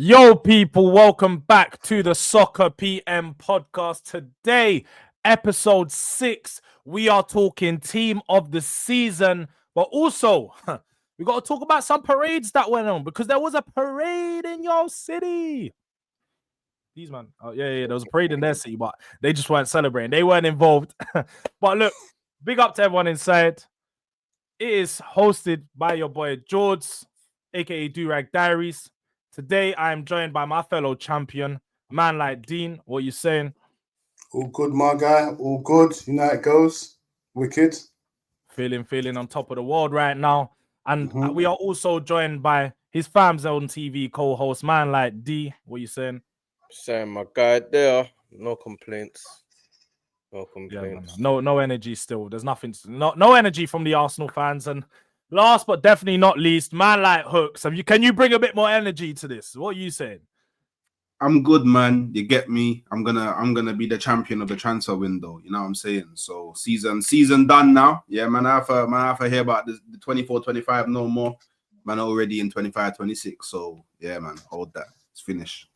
Yo, people, welcome back to the Soccer PM podcast. Today, episode 6, we are talking team of the season, but also we got to talk about some parades that went on because there was a parade in your city. These man, oh yeah, there was a parade in their city, but they just weren't celebrating. They weren't involved. But look, big up to everyone inside. It is hosted by your boy George, aka Durag Diaries. Today, I am joined by my fellow champion, a man like Dean. What are you saying? All good, my guy. All good. You know how it goes. Wicked. Feeling on top of the world right now. And we are also joined by his FamZone TV co-host, man like D. What are you saying? Saying my guy there. No complaints. No complaints. Yeah, no energy still. There's nothing. No energy from the Arsenal fans. And last but definitely not least, man like Hooks. Can you bring a bit more energy to this? What are you saying? I'm good, man. You get me. I'm gonna be the champion of the transfer window. You know what I'm saying? So season done now. Yeah, man. I have to hear about the 24-25 no more. Man, already in 25-26. So yeah, man. Hold that. It's finished.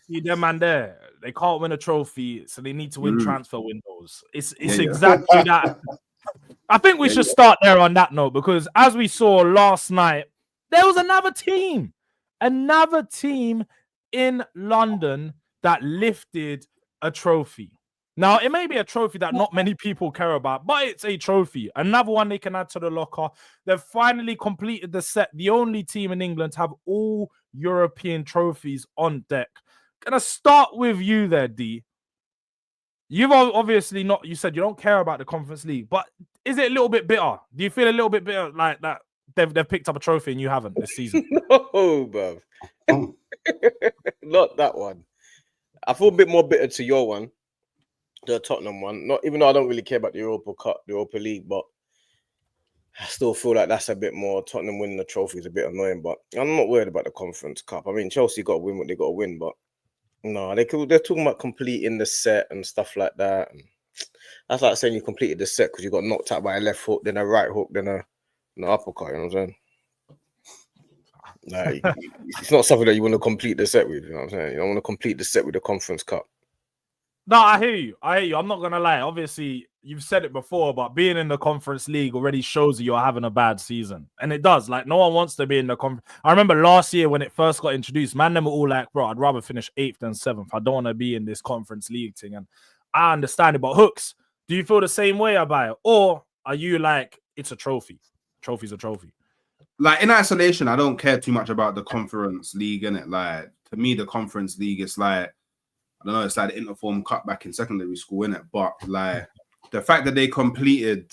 See them man there. They can't win a trophy, so they need to win transfer windows. It's exactly that. I think we should start there on that note because as we saw last night, there was another team in London that lifted a trophy. Now, it may be a trophy that not many people care about, but it's a trophy. Another one they can add to the locker. They've finally completed the set. The only team in England to have all European trophies on deck. Gonna start with you there, D. You've obviously not, you said you don't care about the Conference League, but is it a little bit bitter? Do you feel a little bit bitter like that they've picked up a trophy and you haven't this season? No, bro. Not that one. I feel a bit more bitter to your one, the Tottenham one. Not even though I don't really care about the Europa Cup, the Europa League, but I still feel like that's a bit more. Tottenham winning the trophy is a bit annoying, but I'm not worried about the Conference Cup. I mean, Chelsea got to win what they got to win, but no, they're talking about completing the set and stuff like that. And that's like saying you completed the set because you got knocked out by a left hook, then a right hook, then an uppercut. You know what I'm saying? Like, it's not something that you want to complete the set with. You know what I'm saying? You don't want to complete the set with the Conference Cup. No, I hear you. I'm not gonna lie. Obviously, you've said it before, but being in the Conference League already shows you're having a bad season, and it does. Like, no one wants to be in the conference. I remember last year when it first got introduced, man, them were all like, "Bro, I'd rather finish 8th than 7th. I don't want to be in this Conference League thing." And I understand it, but Hooks, do you feel the same way about it, or are you like, it's a trophy? Trophy's a trophy. Like in isolation, I don't care too much about the Conference League, innit? Like to me, the Conference League is like, I don't know, it's like the interform cut back in secondary school, innit? But like the fact that they completed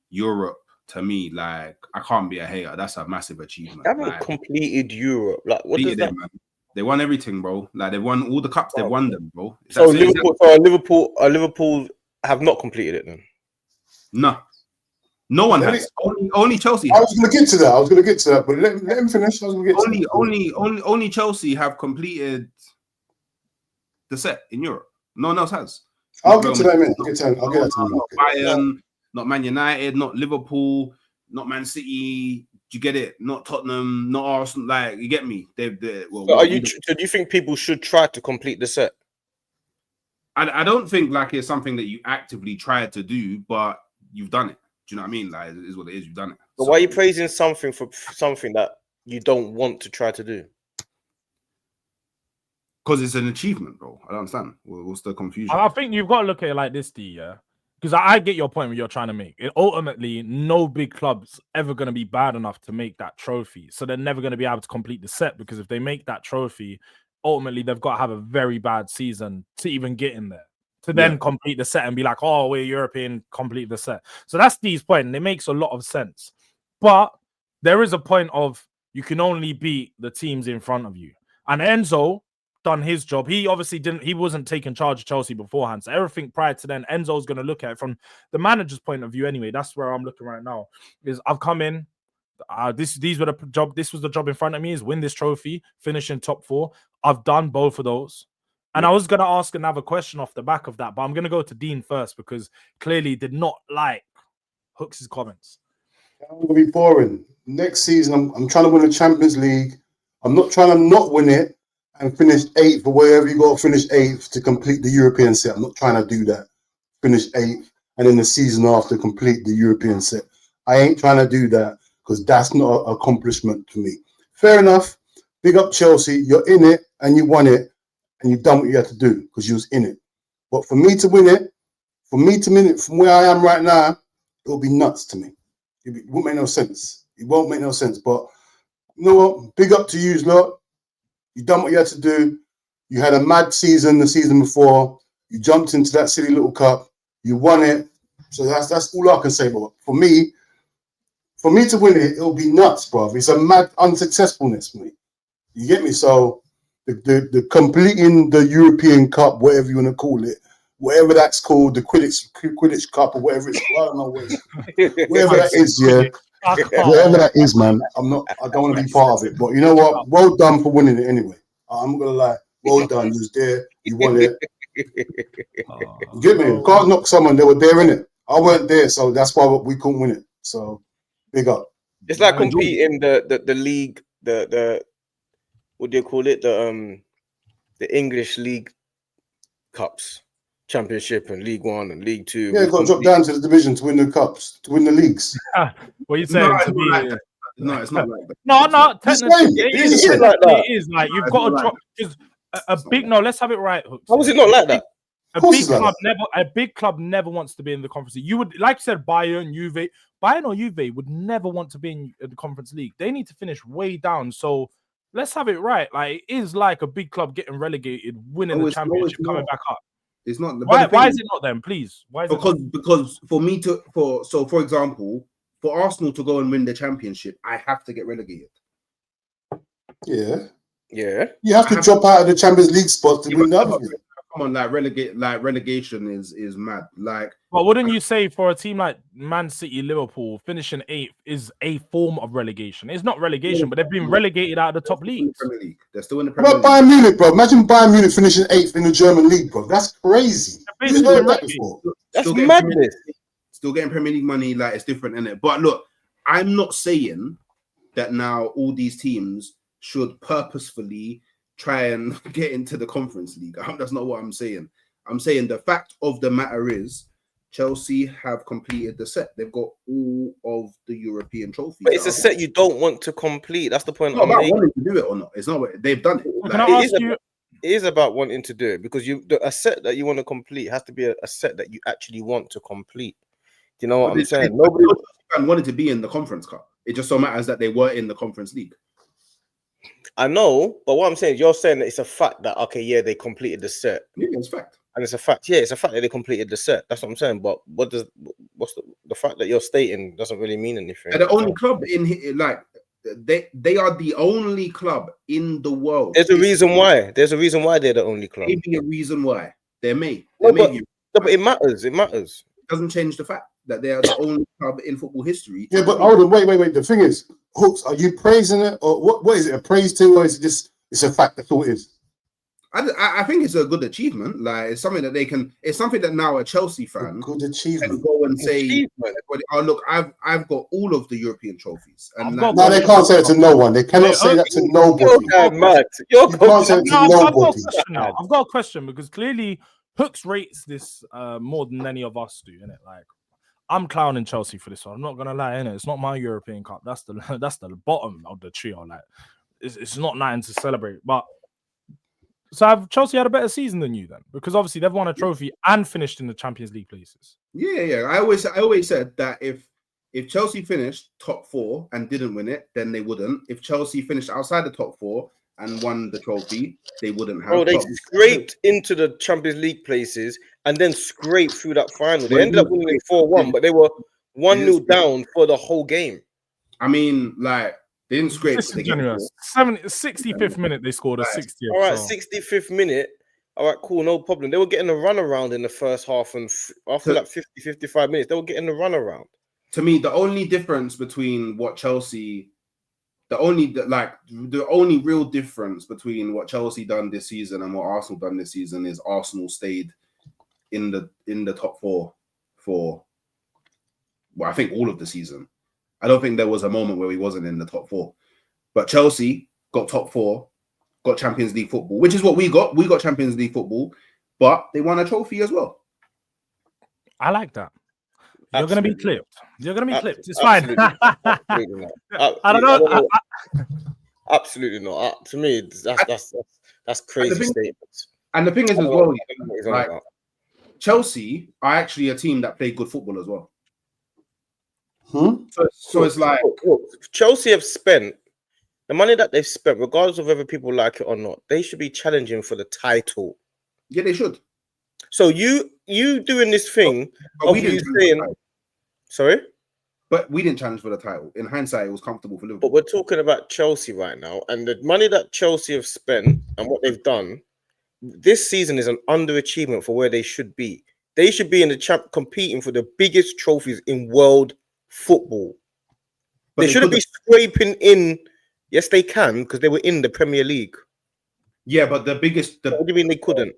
Europe, to me, like I can't be a hater. That's a massive achievement. They haven't completed Europe. Like, what does that mean? They won everything, bro. Like they won all the cups. They've won them, bro. So Liverpool have not completed it then? No one has. Only Chelsea. I was going to get to that. But let him finish. I was going to get to that. Only Chelsea have completed the set in Europe. No one else has. I'll get to that in a minute. I'll get to that. Bayern, not Man United, not Liverpool, not Man City. Do you get it? Not Tottenham, not Arsenal. Like, you get me? So do you think people should try to complete the set? I don't think like it's something that you actively try to do, but you've done it. Do you know what I mean? Like, it is what it is. You've done it. But why are you praising something for something that you don't want to try to do? Because it's an achievement, bro. I don't understand. What's the confusion? I think you've got to look at it like this, D, yeah? Because I get your point what you're trying to make. Ultimately, no big club's ever going to be bad enough to make that trophy. So they're never going to be able to complete the set because if they make that trophy, ultimately, they've got to have a very bad season to even get in there. To then complete the set and be like, oh, we're European, complete the set. So that's Dee's point, and it makes a lot of sense. But there is a point of you can only beat the teams in front of you. And Enzo done his job. He obviously he wasn't taking charge of Chelsea beforehand. So everything prior to then, Enzo's going to look at it from the manager's point of view anyway. That's where I'm looking right now. Is I've come in, this was the job in front of me, is win this trophy, finish in top 4. I've done both of those. And I was going to ask another question off the back of that, but I'm going to go to Dean first because clearly did not like Hooks' comments. I'm going to be boring. Next season, I'm trying to win the Champions League. I'm not trying to not win it and finish 8th or wherever you got to finish 8th to complete the European set. I'm not trying to do that. Finish 8th and then the season after complete the European set. I ain't trying to do that because that's not an accomplishment to me. Fair enough. Big up Chelsea. You're in it and you won it and you've done what you had to do because you was in it. But for me to win it, from where I am right now, it'll be nuts to me. It won't make no sense. It won't make no sense. But you know what? Big up to you, lot. You done what you had to do. You had a mad season the season before. You jumped into that silly little cup. You won it. So that's all I can say. But for me to win it, it'll be nuts, bro. It's a mad unsuccessfulness for me. You get me? So the completing the European Cup, whatever you want to call it, whatever that's called, the Quidditch Cup or whatever it's called, I don't know whatever that is, yeah. Whatever that is, man. I don't want to be part of it. But you know what? Well done for winning it anyway. I'm not gonna lie. Well done. You was there, you won it. You get me? You can't knock someone, they were there, innit? I weren't there, so that's why we couldn't win it. So big up. It's like competing the league, the what do you call it? The English League Cups, Championship and League One and League Two. Yeah, got to drop down to the division to win the cups, to win the leagues. What are you saying to me? No, it's not like that. No, technically it is like you've got to drop because a big no. Let's have it right. Hooks. How was it not like that? A big club never wants to be in the conference league. You would, like you said, Bayern or Juve would never want to be in the conference league. They need to finish way down. So let's have it right. Like it is like a big club getting relegated, winning the championship, coming back up. It's not. Why is it not then? Please, why? Because for example, for Arsenal to go and win the championship, I have to get relegated. Yeah. Yeah. You have to drop out of the Champions League spot to win the other thing. Come on, relegation is mad. Like, but wouldn't you say for a team like Man City, Liverpool, finishing 8th is a form of relegation? It's not relegation, but they've been relegated out of the top leagues. They're still in the Premier League. Bayern Munich, bro. Imagine Bayern Munich finishing 8th in the German league, bro. That's crazy. That's madness. Still getting Premier League money, like it's different, isn't it? But look, I'm not saying that now all these teams should purposefully try and get into the Conference League. That's not what I'm saying. I'm saying the fact of the matter is Chelsea have completed the set. They've got all of the European trophies. But it's a set you don't want to complete. That's the point. It's not about wanting to do it or not. It's not. They've done it. It is about wanting to do it because a set that you want to complete has to be a set that you actually want to complete. Do you know what I'm saying? Nobody wanted to be in the Conference Cup. It just so matters that they were in the Conference League. I know, but what I'm saying is you're saying that it's a fact that they completed the set. Yeah, it's a fact. And it's a fact. Yeah, it's a fact that they completed the set. That's what I'm saying. But what's the fact that you're stating doesn't really mean anything. They're the only club in here, like they are the only club in the world. There's a reason why. There's a reason why they're the only club. Maybe a reason why. But it matters. It matters. It doesn't change the fact that they are the only club in football history. Yeah, but hold on, wait. The thing is, Hooks, are you praising it or what is it? A praise to, or is it just it's a fact? That's all it is. I think it's a good achievement. Like it's something that they can. It's something that now a Chelsea fan good achievement can go and say, "Oh look, I've got all of the European trophies." And no, they can't say it to no one. They cannot say that to nobody. You can't say it to nobody. I've got a question because clearly Hooks rates this more than any of us do, innit? Like I'm clowning Chelsea for this one. I'm not gonna lie, innit? It's not my European Cup. That's the bottom of the trio. Like it's not nothing to celebrate, but. So have Chelsea had a better season than you then? Because obviously they've won a trophy and finished in the Champions League places. Yeah. I always said that if Chelsea finished top 4 and didn't win it, then they wouldn't. If Chelsea finished outside the top 4 and won the trophy, they wouldn't have. They scraped into the Champions League places and then scraped through that final. They ended up winning 4-1, but they were 1-0 down for the whole game. I mean, like. They didn't scrape. 65th minute, they scored a 60th. All right, 65th minute. All right, cool, no problem. They were getting a run around in the first half, and after that 55 minutes, they were getting a run around. To me, the only difference between what Chelsea, the only real difference between what Chelsea done this season and what Arsenal done this season is Arsenal stayed in the top 4 for, well, I think all of the season. I don't think there was a moment where he wasn't in the top 4. But Chelsea got top 4, got Champions League football, which is what we got. We got Champions League football, but they won a trophy as well. I like that. You're going to be clipped. You're going to be clipped. It's Absolutely. fine. Absolutely not. I don't know. Absolutely not. To me, that's crazy statements. And the thing is as well, like, Chelsea are actually a team that play good football as well. So it's like Chelsea have spent the money that they've spent, regardless of whether people like it or not. They should be challenging for the title. Yeah, they should. So you doing this thing of you saying, sorry, but we didn't challenge for the title. In hindsight, it was comfortable for Liverpool. But we're talking about Chelsea right now, and the money that Chelsea have spent and what they've done this season is an underachievement for where they should be. They should be in the competing for the biggest trophies in world football. But they shouldn't be scraping in. Yes, they can, because they were in the Premier League. Yeah, but the biggest. What do you mean they couldn't?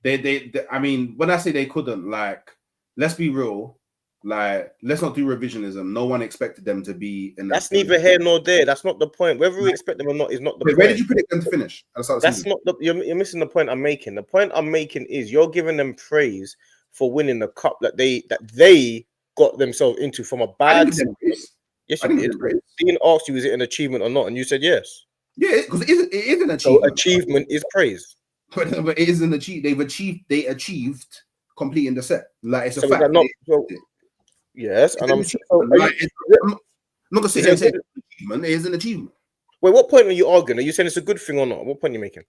They I mean, when I say they couldn't, like, let's be real. Like, let's not do revisionism. No one expected them to be in. That's neither here nor there. That's not the point. Whether we expect them or not is not the point. Where did you predict them to finish? That's not the. You're missing the point I'm making. The point I'm making is you're giving them praise for winning the cup that they got themselves into from a bad. Yes, you did. Dean asked you, is it an achievement or not, and you said yes. Yeah, because it is an achievement. So achievement is praise. But it is an achievement. They achieved completing the set. Like, it's a fact. Yes, and I'm not gonna say it's an achievement. It is an achievement. Wait, what point are you arguing? Are you saying it's a good thing or not? What point are you making?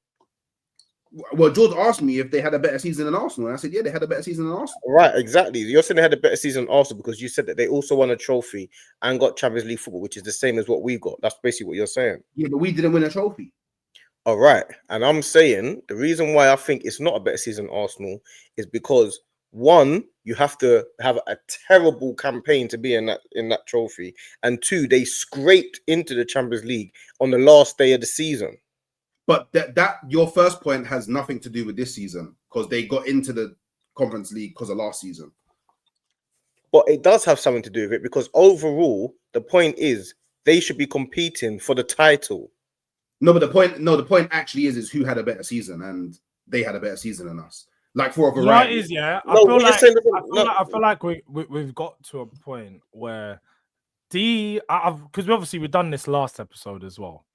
Well, George asked me if they had a better season than Arsenal, and I said, yeah, they had a better season than Arsenal. Right, exactly. You're saying they had a better season than Arsenal because you said that they also won a trophy and got Champions League football, which is the same as what we got. That's basically what you're saying. Yeah, but we didn't win a trophy. All right, and I'm saying the reason why I think it's not a better season than Arsenal is because, one, you have to have a terrible campaign to be in that trophy, and two, they scraped into the Champions League on the last day of the season. But that your first point has nothing to do with this season because they got into the Conference League because of last season. But it does have something to do with it because overall, the point is they should be competing for the title. No, but the point actually is who had a better season, and they had a better season than us. Like, for a variety. I feel like we've got to a point where because obviously we've done this last episode as well.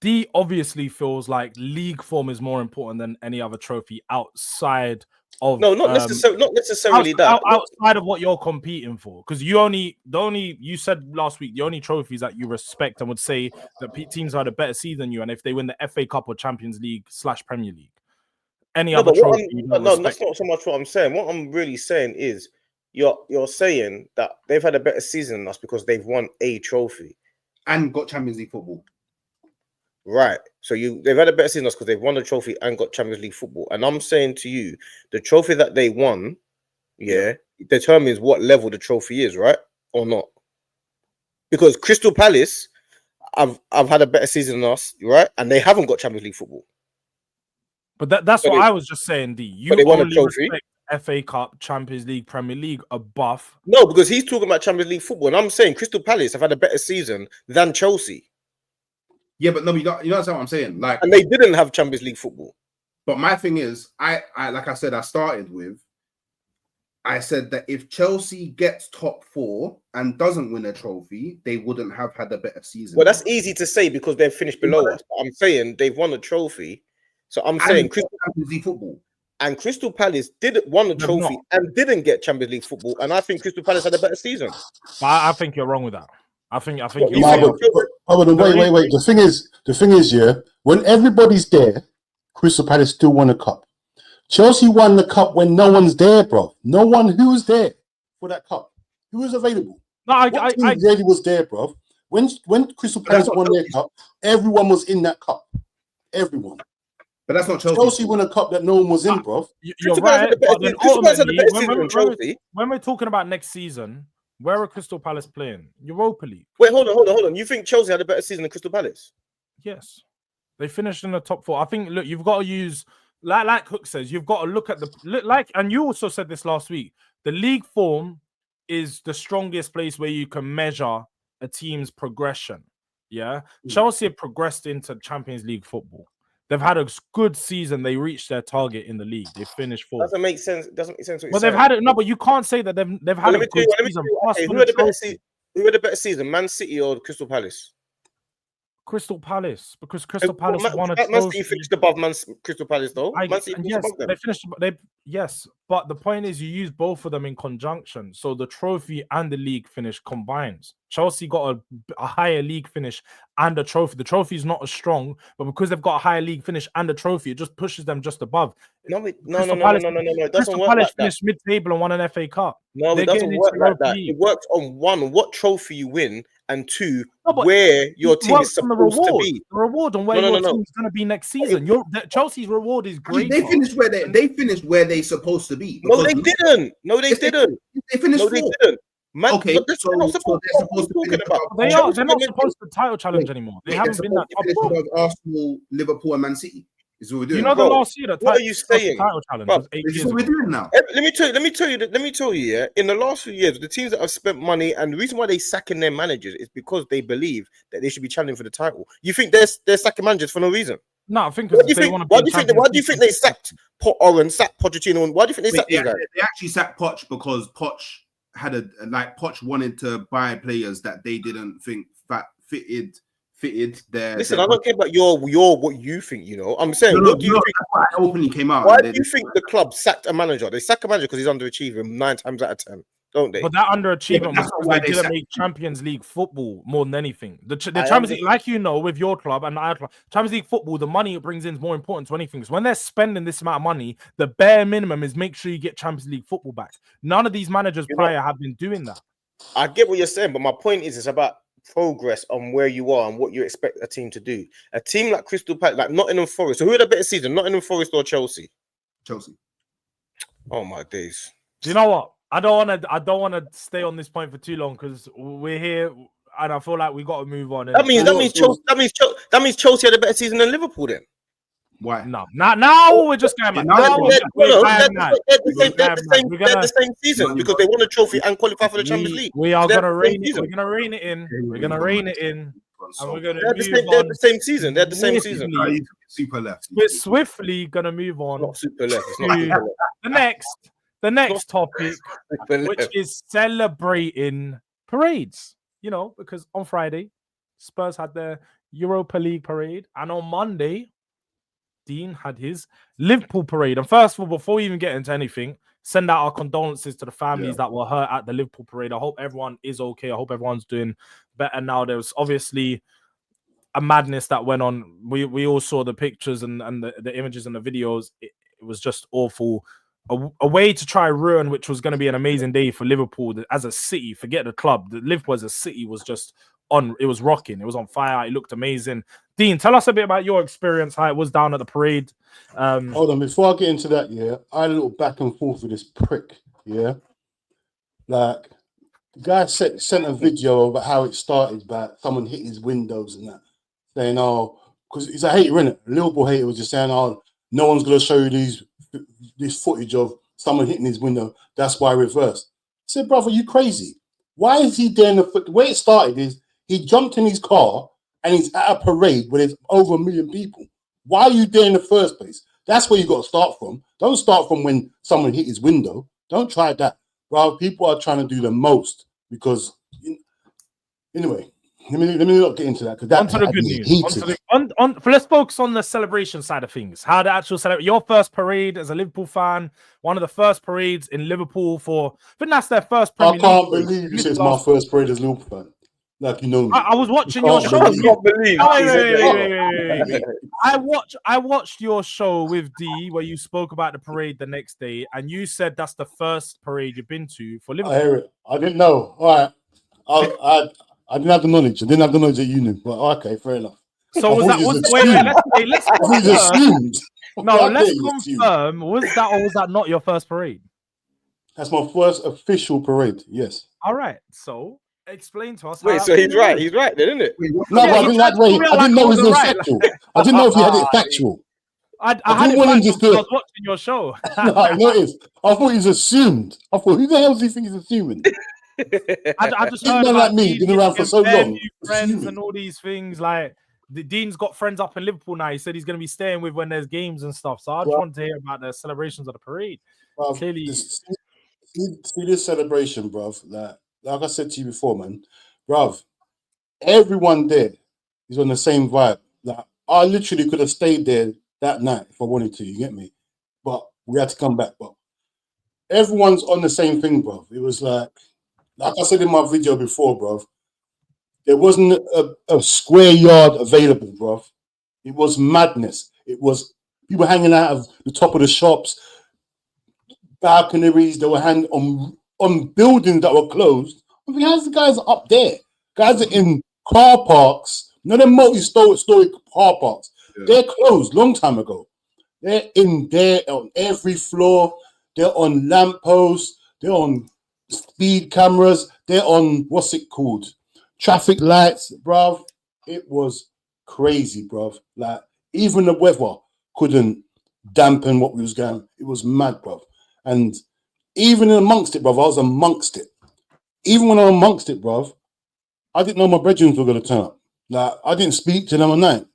D obviously feels like league form is more important than any other trophy outside of not necessarily outside of what you're competing for. Because you said last week the only trophies that you respect and would say that teams had a better season than you, and if they win the FA Cup or Champions League / Premier League, any other trophy. That's not so much what I'm saying. What I'm really saying is you're saying that they've had a better season than us because they've won a trophy and got Champions League football. Right. So they've had a better season because they've won the trophy and got Champions League football. And I'm saying to you, the trophy that they won, determines what level the trophy is, right? Or not. Because Crystal Palace I've had a better season than us, right? And they haven't got Champions League football. But that's what I was just saying, D. You only respect FA Cup, Champions League, Premier League above. No, because he's talking about Champions League football. And I'm saying Crystal Palace have had a better season than Chelsea. Yeah, but no, you know what I'm saying. Like, and they didn't have Champions League football. But my thing is, I like I said, I said that if Chelsea gets top 4 and doesn't win a trophy, they wouldn't have had a better season. Well, that's easy to say because they've finished below us. But I'm saying they've won a trophy. So I'm saying Champions League football. And Crystal Palace won the trophy and didn't get Champions League football. And I think Crystal Palace had a better season. I think you're wrong with that. I think you're wait. The thing is, yeah, when everybody's there, Crystal Palace still won a cup. Chelsea won the cup when no one's there, bro. No one who was there for that cup. Who was available? No, I really was there, bro. When Crystal Palace won their cup, everyone was in that cup. Everyone. But that's not Chelsea. Chelsea won a cup that no one was in, bro. You're right. When we're talking about next season, where are Crystal Palace playing? Europa League. Wait, hold on. You think Chelsea had a better season than Crystal Palace? Yes. They finished in the top 4. I think, look, you've got to use, like Hook says, you've got to look at and you also said this last week, the league form is the strongest place where you can measure a team's progression. yeah, Chelsea have progressed into Champions League football. They've had a good season. They reached their target in the league. They finished fourth. Doesn't make sense. Doesn't make sense what But you're they've saying. had it. No, but you can't say that they've had a good season. Okay, who had the better season? Who had the better season, Man City or Crystal Palace? Crystal Palace, because Crystal Palace won a Man trophy. City finished above Crystal Palace, though. Man City finished above them. They finished. Yes, but the point is, you use both of them in conjunction. So the trophy and the league finish combines. Chelsea got a higher league finish and a trophy. The trophy is not as strong, but because they've got a higher league finish and a trophy, it just pushes them just above. No. It doesn't Crystal work Palace like that. finished mid-table and won an FA Cup. No, They're it doesn't getting work into like that. League. It works on one, what trophy you win, and two, No, but where your it team is works on supposed to be. The reward on where your team's going to be next season. Chelsea's reward is great. They finished where they finished where they're supposed to be. No, they didn't. No, they didn't. They finished No, they didn't. Man, okay, so they're not supposed to be about. They are. They're not supposed to title challenge anymore. They haven't been that top. Arsenal, Liverpool, and Man City. Is what we're doing. You know, the last year, what are you saying? Title challenge Bro, was 8 this years is what we're ago. doing now. Let me tell you. Yeah, in the last few years, the teams that have spent money, and the reason why they sacking their managers is because they believe that they should be challenging for the title. You think they're sacking managers for no reason? No, I think Why do you think they sacked Potter, sacked Pochettino, and why do you think they sacked these guys? They actually sacked Poch because Poch had Poch wanted to buy players that they didn't think fitted their. Listen, I don't care about your what you think. You know, I'm saying, what do you think? That's why I openly came out. Why do you think the club sacked a manager? They sack a manager because he's underachieving 9 times out of 10, don't they? But that underachievement was why because they didn't make Champions League football more than anything. The Champions League, like you know, with your club and our club, Champions League football, the money it brings in is more important to anything. So when they're spending this amount of money, the bare minimum is make sure you get Champions League football back. None of these managers prior have been doing that. I get what you're saying, but my point is, it's about progress on where you are and what you expect a team to do. A team like Crystal Palace, like Nottingham Forest. So who had a better season, Nottingham Forest or Chelsea? Chelsea. Oh my days. Do you know what? I don't want to stay on this point for too long because we're here and I feel like we got to move on. That means Chelsea had a better season than Liverpool then. Why? No, now we're just going mad. They're the same season because they won a trophy and qualified for the Champions League. We are going to rein it. We're going to rein it in. We're going to rein it in. And we're going to they're the same season. They're the same season. Super left. We're swiftly going to move on. Not super left. It's not super left. The next topic, which is celebrating parades. You know, because on Friday, Spurs had their Europa League parade, and on Monday, Dean had his Liverpool parade. And first of all, before we even get into anything, send out our condolences to the families that were hurt at the Liverpool parade. I hope everyone is okay. I hope everyone's doing better now. There was obviously a madness that went on. We all saw the pictures and the images and the videos. It was just awful. A way to try ruin, which was going to be an amazing day for Liverpool as a city. Forget the club. The Liverpool as a city was just on. It was rocking. It was on fire. It looked amazing. Dean, tell us a bit about your experience, how it was down at the parade. Hold on, before I get into that, I had a little back and forth with this prick, Like, the guy sent a video about how it started, about someone hit his windows and that, saying, because he's a hater, innit? A Liverpool hater was just saying, no one's going to show you this footage of someone hitting his window. That's why I reversed. I said, brother, you crazy? Why is he there? The way it started is he jumped in his car and he's at a parade where there's over 1 million people. Why are you there in the first place? That's where you got to start from. Don't start from when someone hit his window. Don't try that. Bro, people are trying to do the most because... Anyway, let me not get into that because that's onto the good news. Let's focus on the celebration side of things. How the actual celebration, your first parade as a Liverpool fan, one of the first parades in Liverpool I think that's their first Premier League. I can't believe you said it's my first parade as a Liverpool fan. Like, you know me. I was watching your show. Wait. I watched your show with D where you spoke about the parade the next day, and you said that's the first parade you've been to for Liverpool. I hear it. I didn't know. All right. I didn't have the knowledge. I didn't have the knowledge that you knew. But okay, fair enough. So let's confirm. Let's confirm. Was that or was that not your first parade? That's my first official parade. Yes. All right. So explain to us. Wait, so he's right. He's right, then, isn't it? No, but I didn't I didn't know it was factual. I didn't know if he had it factual. I didn't want him just to. I was watching your show. No, I thought he was assumed. I thought, who the hell does he think he's assuming? I just Big heard man about like me, Dean been around for getting so bare long. new It's friends human. and all these things. Like the Dean's got friends up in Liverpool now. He said he's going to be staying with when there's games and stuff. So I just Bruv. wanted to hear about the celebrations of the parade. Bruv, Clearly, see this celebration, bruv. Like I said to you before, man, bruv. Everyone there is on the same vibe. Like I literally could have stayed there that night if I wanted to. You get me? But we had to come back. But everyone's on the same thing, bruv. It was like I said in my video before, bruv. There wasn't a square yard available, bruv. It was madness. It was people hanging out of the top of the shops, balconies. They were hanging on buildings that were closed. I mean, how's the guys up there? Guys are in car parks, not in multi-story car parks. Yeah. They're closed long time ago. They're in there on every floor. They're on lampposts. They're on speed cameras. They're on what's it called? Traffic lights, bruv. It was crazy, bruv. Like even the weather couldn't dampen what we was going. It was mad, bruv. And even amongst it, bruv, I was amongst it. Even when I was amongst it, bruv, I didn't know my brethren were going to turn up. Like, I didn't speak to them at night.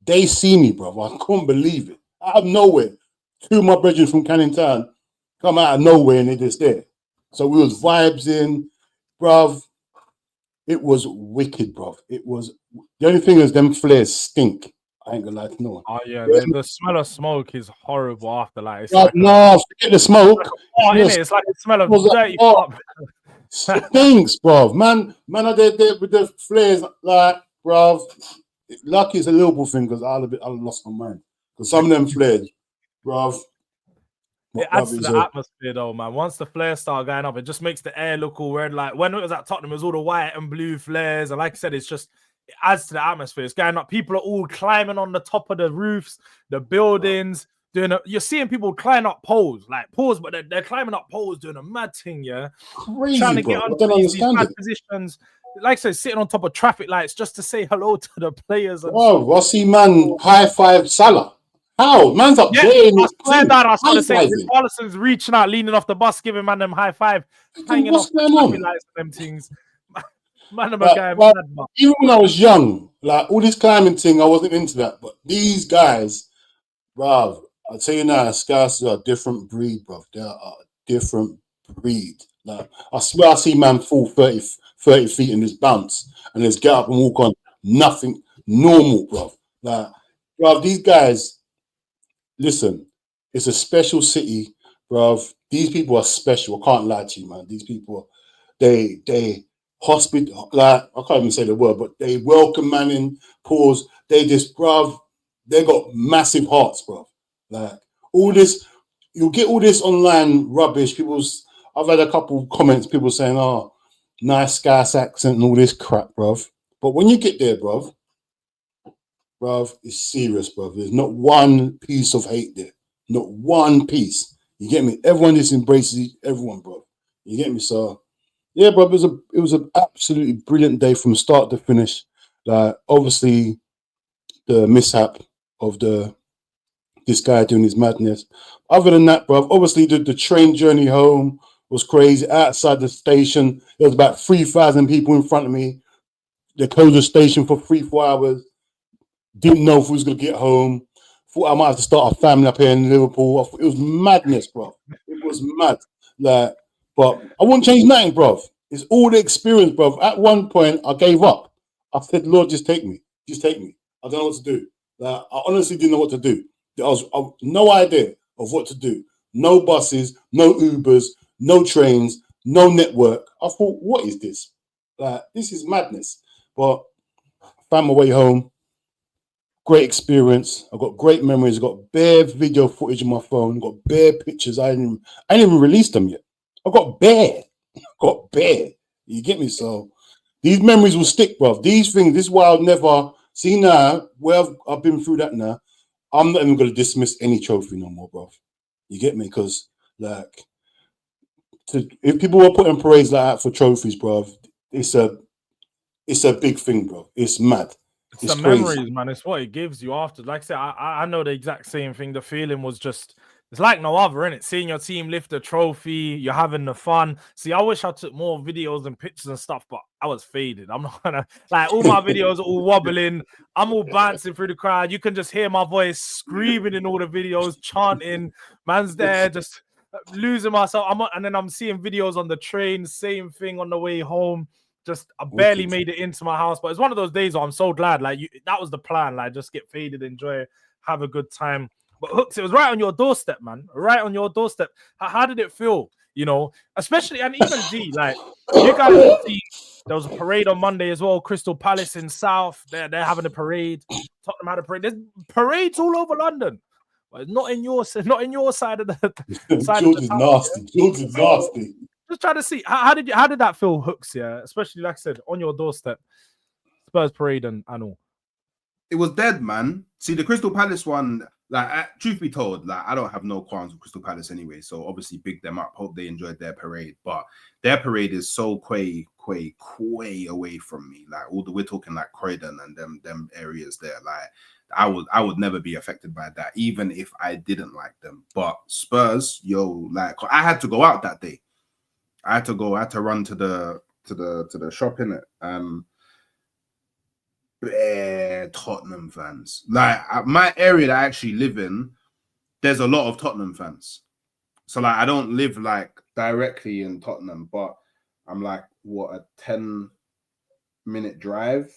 They see me, bro. I couldn't believe it. Out of nowhere, two of my brethren from Canning Town come out of nowhere and they're just there. So we was vibes in, bruv. It was wicked, bruv. It was, the only thing is them flares stink. I ain't gonna lie to no one. oh yeah, the smell of smoke is horrible after. Like it's Bruv, like no, forget the smoke. it's like the smell of was like, dirty oh, pop. Stinks, bruv. Man are there with the flares, like, bruv. Lucky it's a Liverpool thing because I lost my mind. Because some of them flares, bruv. It adds to the atmosphere though, man. Once the flares start going up, it just makes the air look all red. Like when it was at Tottenham, it was all the white and blue flares. And like I said, it adds to the atmosphere. It's going up. People are all climbing on the top of the roofs, the buildings. You're seeing people climb up poles, but they're climbing up poles, doing a mad thing, yeah. Crazy, trying to bro. get I on don't these understand mad it. positions. Like I said, sitting on top of traffic lights just to say hello to the players. And oh, I see man high five Salah. How? Man's up there. I swear that I was going to say high-fiving. Allison's reaching out, leaning off the bus, giving man them high five, hanging What's off going traffic on? lights and them things. Man, I'm But- a guy but mad, man. Even when I was young, like all this climbing thing, I wasn't into that. But these guys, bruv, I'll tell you now, Scousers are a different breed, bruv. They are a different breed. Like I swear I see man fall 30 feet in this bounce and just get up and walk on. Nothing normal, bruv. Like, bruv, these guys, listen, it's a special city, bruv. These people are special. I can't lie to you, man. These people, they hospital, like I can't even say the word, but they welcome man in, pause. They just, bruv, they got massive hearts, bruv. Like all this, you'll get all this online rubbish. I've had a couple comments, people saying, "Oh, nice Scouse accent and all this crap, bruv." But when you get there, bruv, it's serious, bruv. There's not one piece of hate there, not one piece. You get me? Everyone just embraces everyone, bruv. You get me? So, yeah, bruv, it was an absolutely brilliant day from start to finish. Like, obviously, the mishap of this guy doing his madness. Other than that, bruv, obviously the train journey home was crazy. Outside the station, there was about 3,000 people in front of me. They closed the station for 3-4 hours. Didn't know if we was going to get home. Thought I might have to start a family up here in Liverpool. It was madness, bruv. It was mad. Like, but I wouldn't change nothing, bruv. It's all the experience, bruv. At one point, I gave up. I said, Lord, just take me. Just take me. I don't know what to do. Like, I honestly didn't know what to do. I no idea of what to do. No buses, no Ubers, no trains, no network. I thought, what is this? Like, this is madness. But I found my way home. Great experience. I got great memories. I got bare video footage on my phone. Got bare pictures. I didn't even release them yet. I got bare. You get me? So these memories will stick, bruv. These things. This is why I'll never see now. Where I've been through that now. I'm not even going to dismiss any trophy no more, bruv. You get me? Because like, if people were putting parades like that for trophies, bruv, it's a big thing, bro. It's mad. It's the crazy. memories, man. It's what it gives you after. Like I said, I know the exact same thing. The feeling was just it's like no other, innit? Seeing your team lift a trophy, you're having the fun. See, I wish I took more videos and pictures and stuff, but I was faded. I'm not gonna like all my videos are all wobbling. I'm all bouncing through the crowd. You can just hear my voice screaming in all the videos, chanting. Man's there, just losing myself. And then I'm seeing videos on the train, same thing on the way home. Just I barely made it into my house, but it's one of those days where I'm so glad. Like that was the plan. Like just get faded, enjoy, have a good time. But Hooks, it was right on your doorstep, man. Right on your doorstep. How did it feel? You know, especially and even D, like you guys have seen there was a parade on Monday as well. Crystal Palace in South, they're having a parade. Tottenham had a parade. There's parades all over London, but it's not in your side of the side. George is nasty. George is nasty. Just trying to see how did that feel, Hooks? Yeah, especially like I said, on your doorstep, Spurs parade and all. It was dead, man. See the Crystal Palace one. Like, truth be told, like I don't have no qualms with Crystal Palace anyway. So obviously, big them up. Hope they enjoyed their parade. But their parade is so quay away from me. Like we're talking like Croydon and them areas there. Like I would never be affected by that, even if I didn't like them. But Spurs, like I had to go out that day. I had to run to the shop in it. Tottenham fans. Like my area that I actually live in, there's a lot of Tottenham fans. So like I don't live like directly in Tottenham, but I'm like a 10-15 minute drive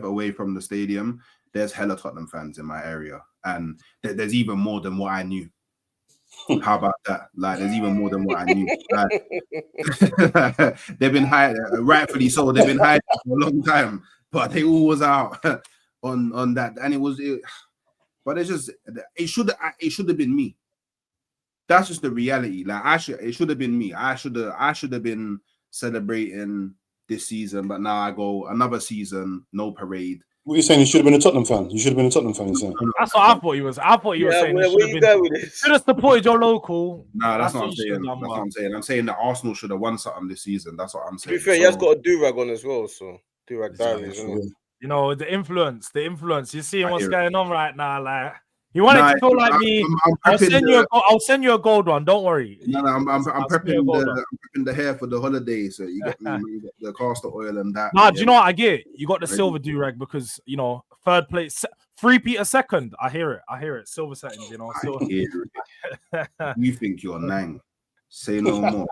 away from the stadium. There's hella Tottenham fans in my area, and there's even more than what I knew. How about that? Like, there's even more than what I knew. Like, they've been hiding, rightfully so. They've been hiding for a long time, but they all was out on that, and but it's just it should have been me. That's just the reality. Like it should have been me. I should have been celebrating this season, but now I go another season, no parade. What are you saying? You should have been a Tottenham fan. You should have been a Tottenham fan. That's what I thought you was. I thought you were saying where you go with this? Should have supported your local. No, that's not what I'm saying. That's what I'm saying. I'm saying that Arsenal should have won something this season. That's what I'm saying. To be fair, he has got a do-rag on as well, so do-rag diaries, isn't it? You know, the influence. You're seeing what's going on right now. Like you want it to feel like me. I'll send you a gold one. Don't worry. No, I'm prepping the hair for the holiday. So you got me. You got the castor oil and that. Nah, do you know what I get? You got the silver do-rag because you know third place, 3-peat a second. I hear it. Silver settings. You know. You think you're nang? Say no more.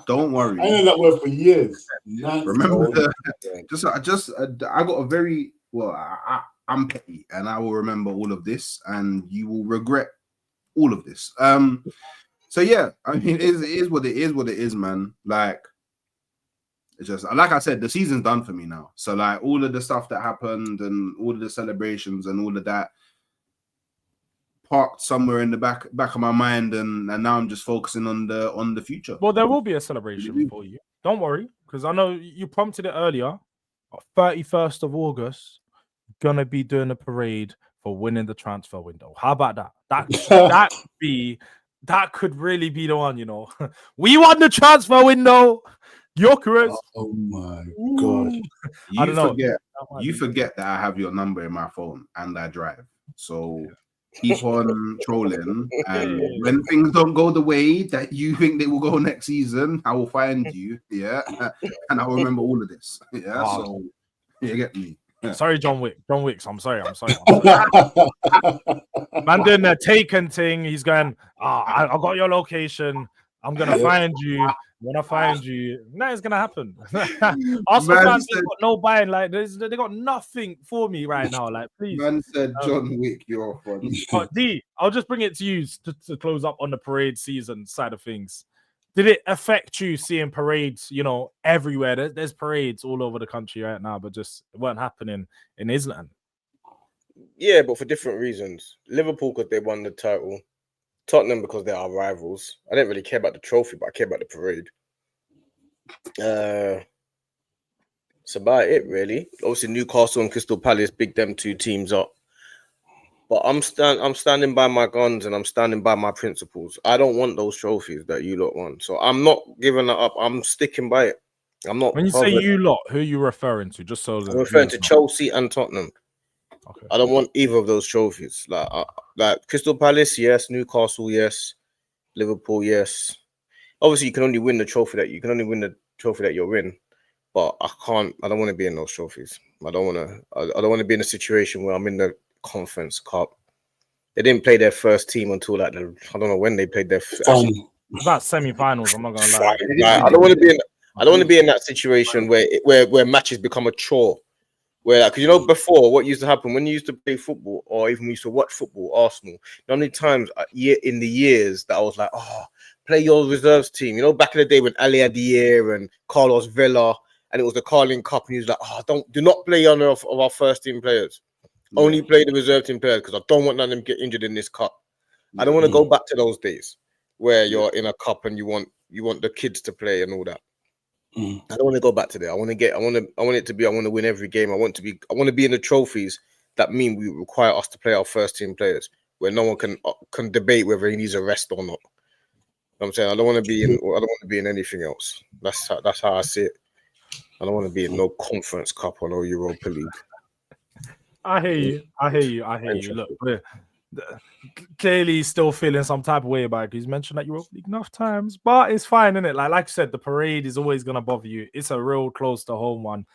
Don't worry. I know that word for years. Remember, I got a very I'm petty, and I will remember all of this, and you will regret all of this. So yeah, I mean, it is what it is, man. Like, it's just like I said, the season's done for me now. So like, all of the stuff that happened, and all of the celebrations, and all of that, parked somewhere in the back of my mind, and now I'm just focusing on the future. Well, there will be a celebration for you. Don't worry, because I know you prompted it earlier. 31st of August. Gonna be doing a parade for winning the transfer window. How about that? That could really be the one, you know. We won the transfer window. Gyökeres. Oh my god. I don't know. You forget that I have your number in my phone and I drive. So keep on trolling. And when things don't go the way that you think they will go next season, I will find you. Yeah. And I'll remember all of this. Yeah. Wow. So you get me. Yeah. Sorry, John Wicks. I'm sorry. Man doing the Taken thing. He's going, I got your location. I'm going to find you. When I find you, nothing's going to happen. Arsenal fans got no buying. Like, they got nothing for me right now. Like, please. Man said, John Wick, you're funny. D, I'll just bring it to you to close up on the parade season side of things. Did it affect you seeing parades, you know, everywhere? There's parades all over the country right now, but just it weren't happening in Islington. Yeah, but for different reasons. Liverpool because they won the title. Tottenham because they're our rivals. I didn't really care about the trophy, but I care about the parade. That's about it, really. Obviously, Newcastle and Crystal Palace, big them two teams up. But I'm standing by my guns and I'm standing by my principles. I don't want those trophies that you lot want. So I'm not giving that up. I'm sticking by it. I'm not. When you say you lot, who are you referring to? Just so I'm referring to Chelsea and Tottenham. Okay. I don't want either of those trophies. Like Like Crystal Palace, yes. Newcastle, yes. Liverpool, yes. Obviously, you can only win the trophy that you're in. But I don't want to be in those trophies. I don't want to be in a situation where I'm in the Conference Cup. They didn't play their first team until like I don't know when they played their It's about semi-finals. I'm not gonna lie. I don't want to be in that situation where matches become a chore. Where, because before what used to happen when you used to play football or even we used to watch football, Arsenal. How many times in the years that I was like, oh, play your reserves team. Back in the day when Ali Adair and Carlos Vela, and it was the Carling Cup, and he was like, oh, do not play on of our first team players. Yeah. Only play the reserve team players because I don't want none of them get injured in this cup. Yeah. I don't want to go back to those days where you're in a cup and you want the kids to play and all that. I don't want to go back to there. I want to win every game. I want to be in the trophies that mean we require us to play our first team players, where no one can debate whether he needs a rest or not. You know what I'm saying? I don't want to be in anything else. That's how I see it. I don't want to be in no Conference Cup or no Europa League. I hear you. Look, clearly he's still feeling some type of way about it. He's mentioned that Europa League enough times, but it's fine, isn't it? Like I said, the parade is always going to bother you. It's a real close to home one.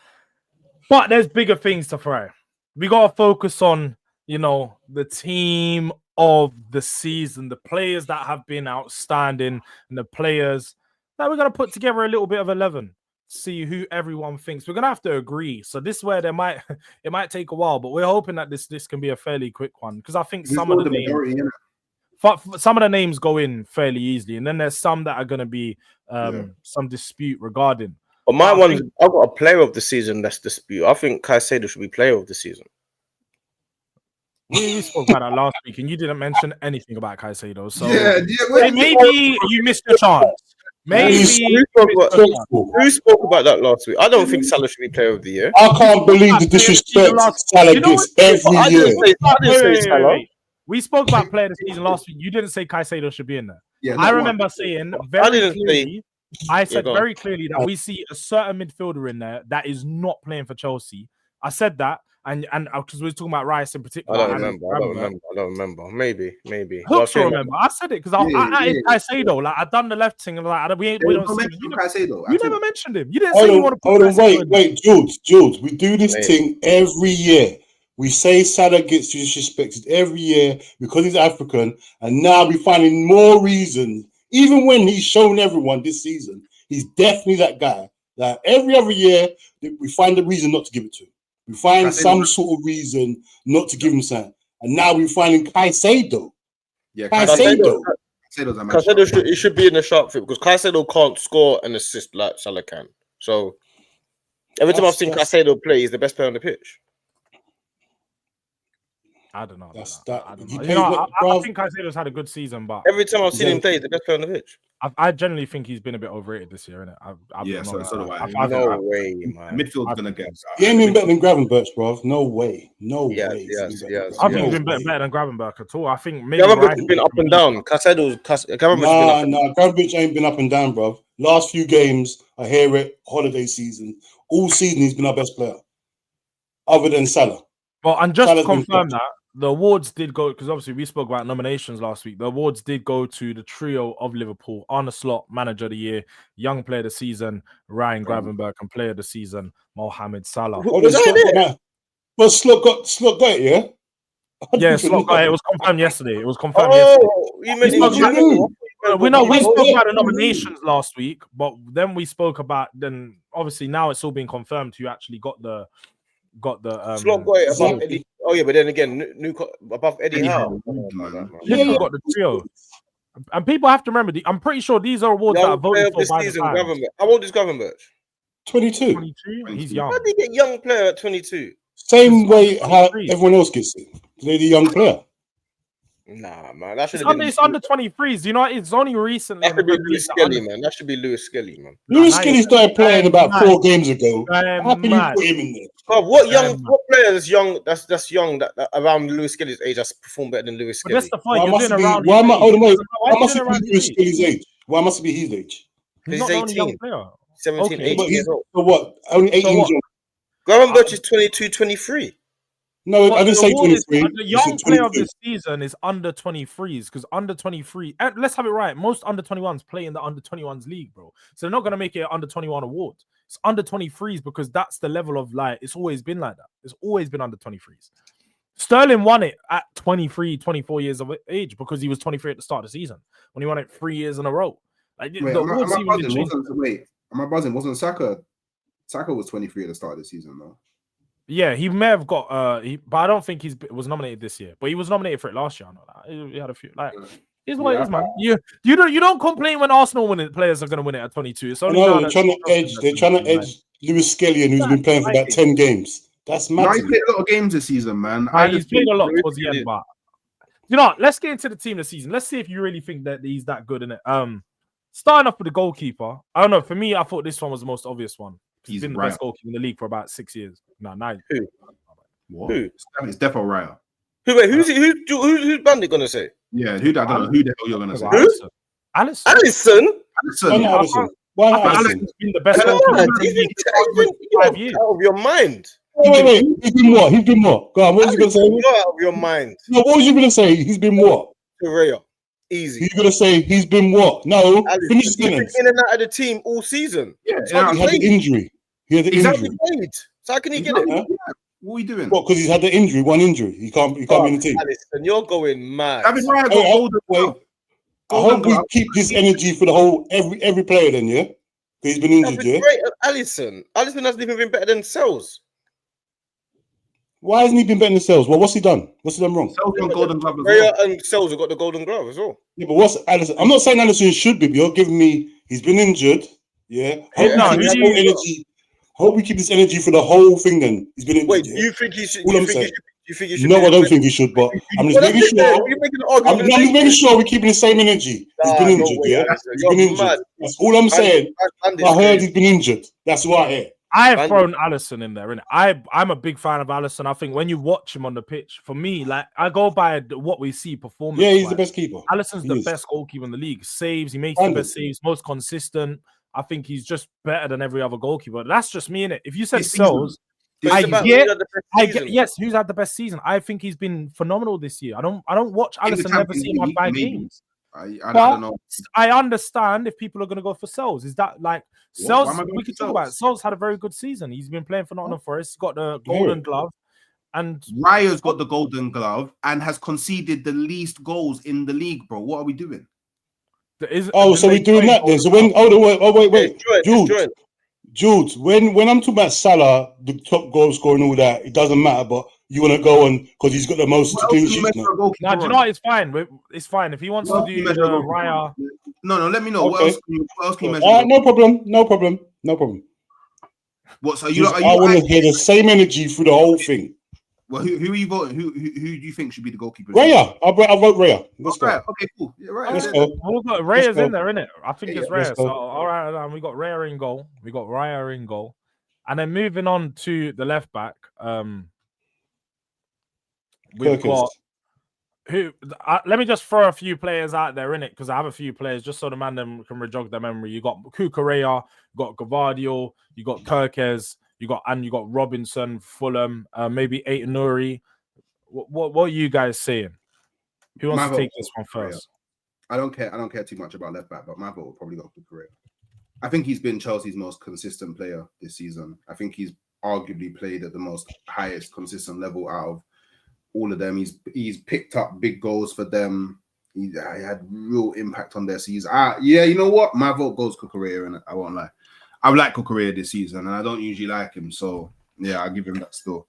But there's bigger things to throw. We got to focus on, the team of the season, the players that have been outstanding, and the players that we're going to put together a little bit of 11. See who everyone thinks. We're gonna have to agree. So this is where it might take a while, but we're hoping that this can be a fairly quick one because I think some of the names go in fairly easily, and then there's some that are gonna be some dispute regarding. But I've got a player of the season that's dispute. I think Caicedo should be player of the season. We spoke about that last week, and you didn't mention anything about Caicedo. So maybe you missed the chance. Maybe who spoke about that last week? I don't think Salah should be player of the year. I can't believe the disrespect Salah gets every year. I didn't say Salah. We spoke about player of the season last week. You didn't say Caicedo should be in there. Yeah, I remember saying very clearly that we see a certain midfielder in there that is not playing for Chelsea. I said that. And because we were talking about Rice in particular. I don't remember. Maybe. Hooks will remember. I said it because I say though, like I've done the left thing and like we don't mention Caicedo. You never mentioned him. You didn't say you want to put Caicedo. Wait, Jules. We do this thing every year. We say Salah gets disrespected every year because he's African, and now we're finding more reasons. Even when he's shown everyone this season, he's definitely that guy. Like every other year, we find a reason not to give it to him. We find some sort of reason not to give him something. And now we're finding Caicedo. Yeah, Caicedo should be in the sharp fit because Caicedo can't score and assist like Salah can. So every time I've seen Caicedo play, he's the best player on the pitch. I don't know. I think Caicedo's had a good season, but every time I've seen him play, he's the best player on the pitch. I generally think he's been a bit overrated this year, innit? So do I. No way, man. Midfield's gonna get. He ain't been better than Gravenberch, bro. No way. Yes. I think he's been better than Gravenberch at all. I think maybe Gravenberch's been up and down. Gravenberch ain't been up and down, bro. Last few games, I hear it. Holiday season, all season, he's been our best player, other than Salah. Well, and just to confirm that. The awards did go, because obviously we spoke about nominations last week. The awards did go to the trio of Liverpool: Arne Slot, Manager of the Year; Young Player of the Season, Ryan Gravenberch; and Player of the Season, Mohamed Salah. Well, Slot got it, yeah? Yeah, Slot got it. It was confirmed yesterday. We spoke about the nominations last week, but then we spoke about, obviously now it's all been confirmed who actually got the Slot got it above Eddie. Oh yeah, but then again, above Eddie Howe. Liverpool got the trio, and people have to remember. I'm pretty sure these are awards that are voted for by the fans. How old is Gravenberch? 22. 22. He's young. How did he get young player at 22? Same way how everyone else gets it. They're the young player. Nah, man. That should it's under 23s. You know, it's only recently. That should be Lewis Skelly, man. That should be Lewis Skelly, man. Lewis Skelly started playing about 4 games ago. How can you put him in there? What player is young? That's young. That around Lewis Skelly's age, that's performed better than Lewis Skelly. But that's the point. Why must it be Lewis Skelly's age? Why must it be his age? He's 18. 17, 18 years old. So what? Only 18 years old. Gravenberch is 22, 23. No, I didn't say award is 23. the I young said player of 22. the season is under 23s because under 23. And let's have it right. Most under 21s play in the under 21s league, bro. So they're not gonna make it an under 21 award. It's under 23s because that's the level of like it's always been like that. It's always been under 23s. Sterling won it at 23, 24 years of age because he was 23 at the start of the season when he won it 3 years in a row. Like Wait, the am I award season didn't buzzing? change. Wait, am I buzzing? Wasn't Saka? Saka was 23 at the start of the season, though. Yeah, he may have got but I don't think he was nominated this year. But he was nominated for it last year. I know that. He had a few like it's what it is, man. You don't complain when Arsenal win it, players are gonna win it at 22. It's only now they're trying to edge Lewis Skelly, who's been playing for about 10 games. That's mad. No, he's played a lot of games this season, man. He's played a lot towards the end, but you know, let's get into the team this season. Let's see if you really think that he's that good in it. Starting off with the goalkeeper. I don't know. For me, I thought this one was the most obvious one. He's been the best goalkeeper in the league for about 6 years. No, 9. Who? What? Who? It's Defo Raya. Who's Bandit gonna say? Yeah, I don't know who the hell you're gonna say. Who? Alisson. Why not Alisson? He's been the best goalkeeper in the league for 5 years. Out of your mind. Wait. He's been what? He's been what? Go on. What was you gonna say? You're out of your mind. No, what was you gonna say? He's been what? Correa. Easy. You're gonna say he's been what? No, finish the sentence. In and out of the team all season. Yeah, he had the injury. He had the injury. Played. So how can he get it? What are we doing? What? Because he's had the injury, one injury. He can't be in the team. And you're going mad. David Raya got golden glove. I hope we keep this energy for the whole every player then, yeah? Because he's been injured, yeah? Great at Alisson hasn't even been better than Sells. Why hasn't he been better than Sells? Well, what's he done? What's he done wrong? Sells got golden glove as Raya well. and Sells have got the golden glove as well. Yeah, but what's Alisson? I'm not saying Alisson should be, but you're giving me he's been injured, yeah? Hope we keep this energy for the whole thing then. He's been injured. Wait, yeah? you think he should? You think he should? No, I don't think he should, but I'm just making sure. I'm just making sure we're keeping the same energy. He's been injured, yeah? He's been injured. That's all I'm saying. I heard he's been injured. That's what I heard. I've thrown Alisson in there, innit? I'm a big fan of Alisson. I think when you watch him on the pitch, for me, like I go by what we see performance. Yeah, he's the best keeper. Alisson's the best goalkeeper in the league. Saves, he makes the best saves, most consistent. I think he's just better than every other goalkeeper. That's just me, innit? If you said Sells, I get yes, who's had the best season? I think he's been phenomenal this year. I don't watch Alisson, never see him have bad games. I don't know. I understand if people are going to go for Sells. Is that like Sells? We could talk about it. Sells had a very good season. He's been playing for Nottingham Forest. He's got the golden glove. And Raya's got the golden glove and has conceded the least goals in the league, bro. What are we doing? So we're doing that then. So when wait. Jude, when I'm talking about Salah, the top goal scorer and all that, it doesn't matter, but you want to go on because he's got the most clean sheets now. No, do you know what? It's fine. It's fine. If he wants to do Raya. No, let me know. Okay. What else can you measure? All right, no problem. What? So I want to hear the same energy through the whole thing. Well, who are you voting? Who do you think should be the goalkeeper? Raya. I vote Raya. Let's go. Okay, cool. Yeah, right. Let's go. We've got Raya's in there, innit? I think it's Raya. So all right, we got Raya in goal. We got Raya in goal, and then moving on to the left back. We've got who? Let me just throw a few players out there in it because I have a few players just so the man them can rejog their memory. You got Cucurella, you got Gvardiol, you got Kirkes, you got Robinson, Fulham, maybe Aït-Nouri. What are you guys saying? Who wants to take this one first? I don't care too much about left back, but my vote will probably go for Cucurella. I think he's been Chelsea's most consistent player this season. I think he's arguably played at the most highest consistent level out of all of them. He's picked up big goals for them. He had real impact on their season. Yeah, you know what? My vote goes Cucurella, and I won't lie. I like Cucurella this season, and I don't usually like him. So yeah, I'll give him that still.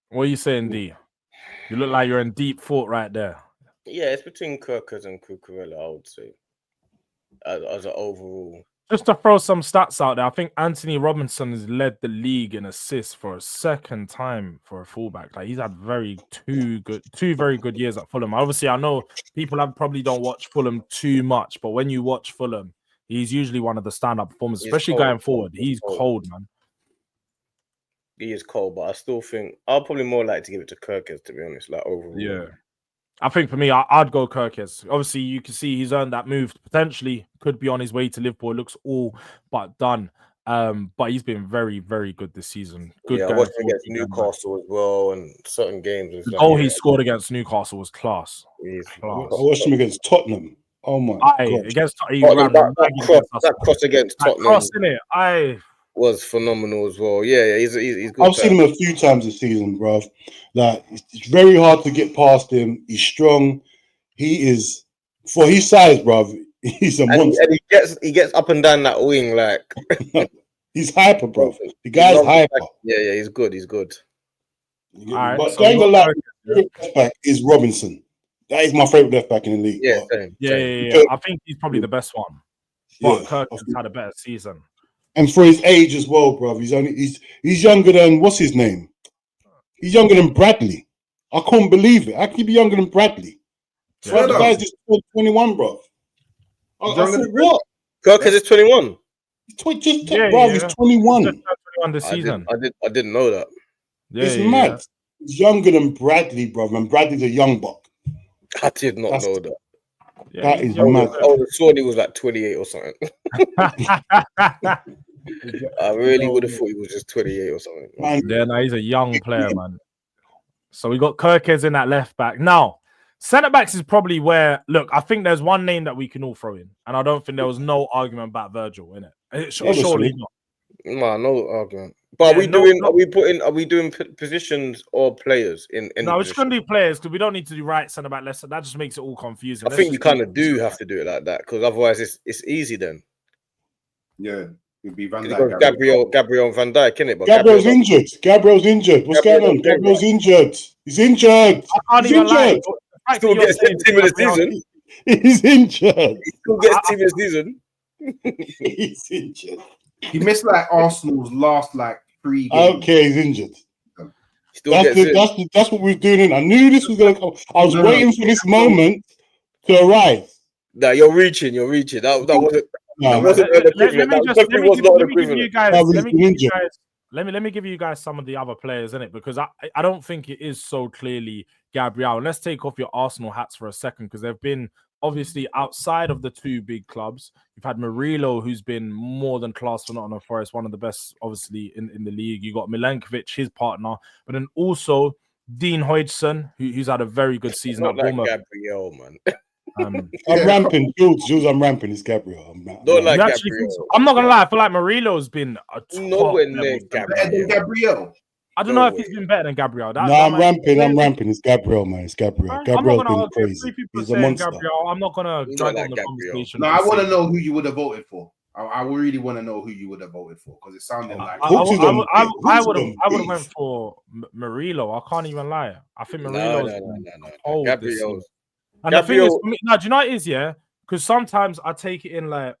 What are you saying, D? You look like you're in deep thought right there. Yeah, it's between Kirkes and Cucurella, I would say. As an overall. Just to throw some stats out there, I think Anthony Robinson has led the league in assists for a second time for a fullback. Like he's had two very good years at Fulham. Obviously, I know people probably don't watch Fulham too much, but when you watch Fulham, he's usually one of the stand-up performers, especially going forward. He's cold, man. He is cold, but I still think I'll probably more like to give it to Kirkes, to be honest. Like overall, yeah. I think for me, I'd go Kirkes. Obviously, you can see he's earned that move. Potentially could be on his way to Liverpool. It looks all but done. But he's been very, very good this season. Good I going watched him forward against again, man. Newcastle as well, and certain games. It was The like, goal he scored against Newcastle was class. he's I Class. watched him against Tottenham. Oh my Aye, god! against he Oh, ran that ragged cross, against us. that cross against That Tottenham cross in it. Aye. was phenomenal as well. Yeah, he's good. I've seen him a few times this season, bro. Like it's very hard to get past him. He's strong. He is for his size, bro. He's a monster. And he gets up and down that wing like He's hyper, bro. The guy's hyper. Yeah, he's good. He's good. Alright, But so going we to got like left back is Robinson. That is my favorite left back in the league. Yeah, but- same. Yeah. I think he's probably the best one. But Yeah. Kirk has had a better season. And for his age as well, bro. He's younger than what's his name? He's younger than Bradley. I can't believe it. How can he be younger than Bradley? Swear The down. guy's just 21, bro. I Younger thought, than what? Kirk is 21. He's Yeah, bro, yeah. he's 21. Just turned 21 this season. I didn't know that. Yeah, It's yeah, mad. yeah. He's younger than Bradley, bro. And Bradley's a young buck. I did not That's- know that. Yeah, That he's is young. mad. I would have thought he was like 28 or something. I really would have thought he was just 28 or something. Man, Yeah, no, he's a young player, man. So we got Kirkes in that left back. Now, centre backs is probably where, look, I think there's one name that we can all throw in. And I don't think there was no argument about Virgil in it. Surely not. No, no argument. But are we doing positions or players in any No, we're just position? going to do players because we don't need to do right centre back, left. That just makes it all confusing. I think you kind of do have to do it like that because otherwise it's easy then. Yeah, it'd be Van Because Dijk. Gabriel and Van Dijk, innit? But Gabriel's injured. Gabriel's injured. What's going on? Gabriel's injured. He's injured. I can't He's even lie. injured. Still gets team of the season. He's injured. He still gets team of the season. He's injured. He missed like Arsenal's last like 3 games. Okay, he's injured. Still gets it. That's what we're doing. I knew this was gonna come. I was waiting for this moment to arise. Nah, you're reaching. That wasn't. No, That wasn't an equivalent. That definitely was not an equivalent. Let me give you guys some of the other players in it because I don't think it is so clearly Gabriel. Let's take off your Arsenal hats for a second because they've been obviously outside of the two big clubs. You've had Murillo, who's been more than class for Nottingham Forest, one of the best, obviously, in the league. You got Milenkovic, his partner, but then also Dean Hodgson, who's had a very good season Not at like Bournemouth. Gabriel, man. I'm ramping. Jules, I'm ramping. It's Gabriel. Don't like You actually think so? I'm not gonna lie. I feel like Murillo's been a nowhere near Better than Gabriel. I don't know if he's been better than Gabriel. I'm ramping. I'm ramping. It's Gabriel, man. It's Gabriel. Gabriel's been crazy. He's a monster. Gabriel. I'm not gonna drag on the conversation. No, I want to know who you would have voted for. I really want to know who you would have voted for because it sounded like I would have went for Murillo. I can't even lie. I think Murillo's no. Gabriel. And the thing is, do you know what it is? Yeah, because sometimes I take it in like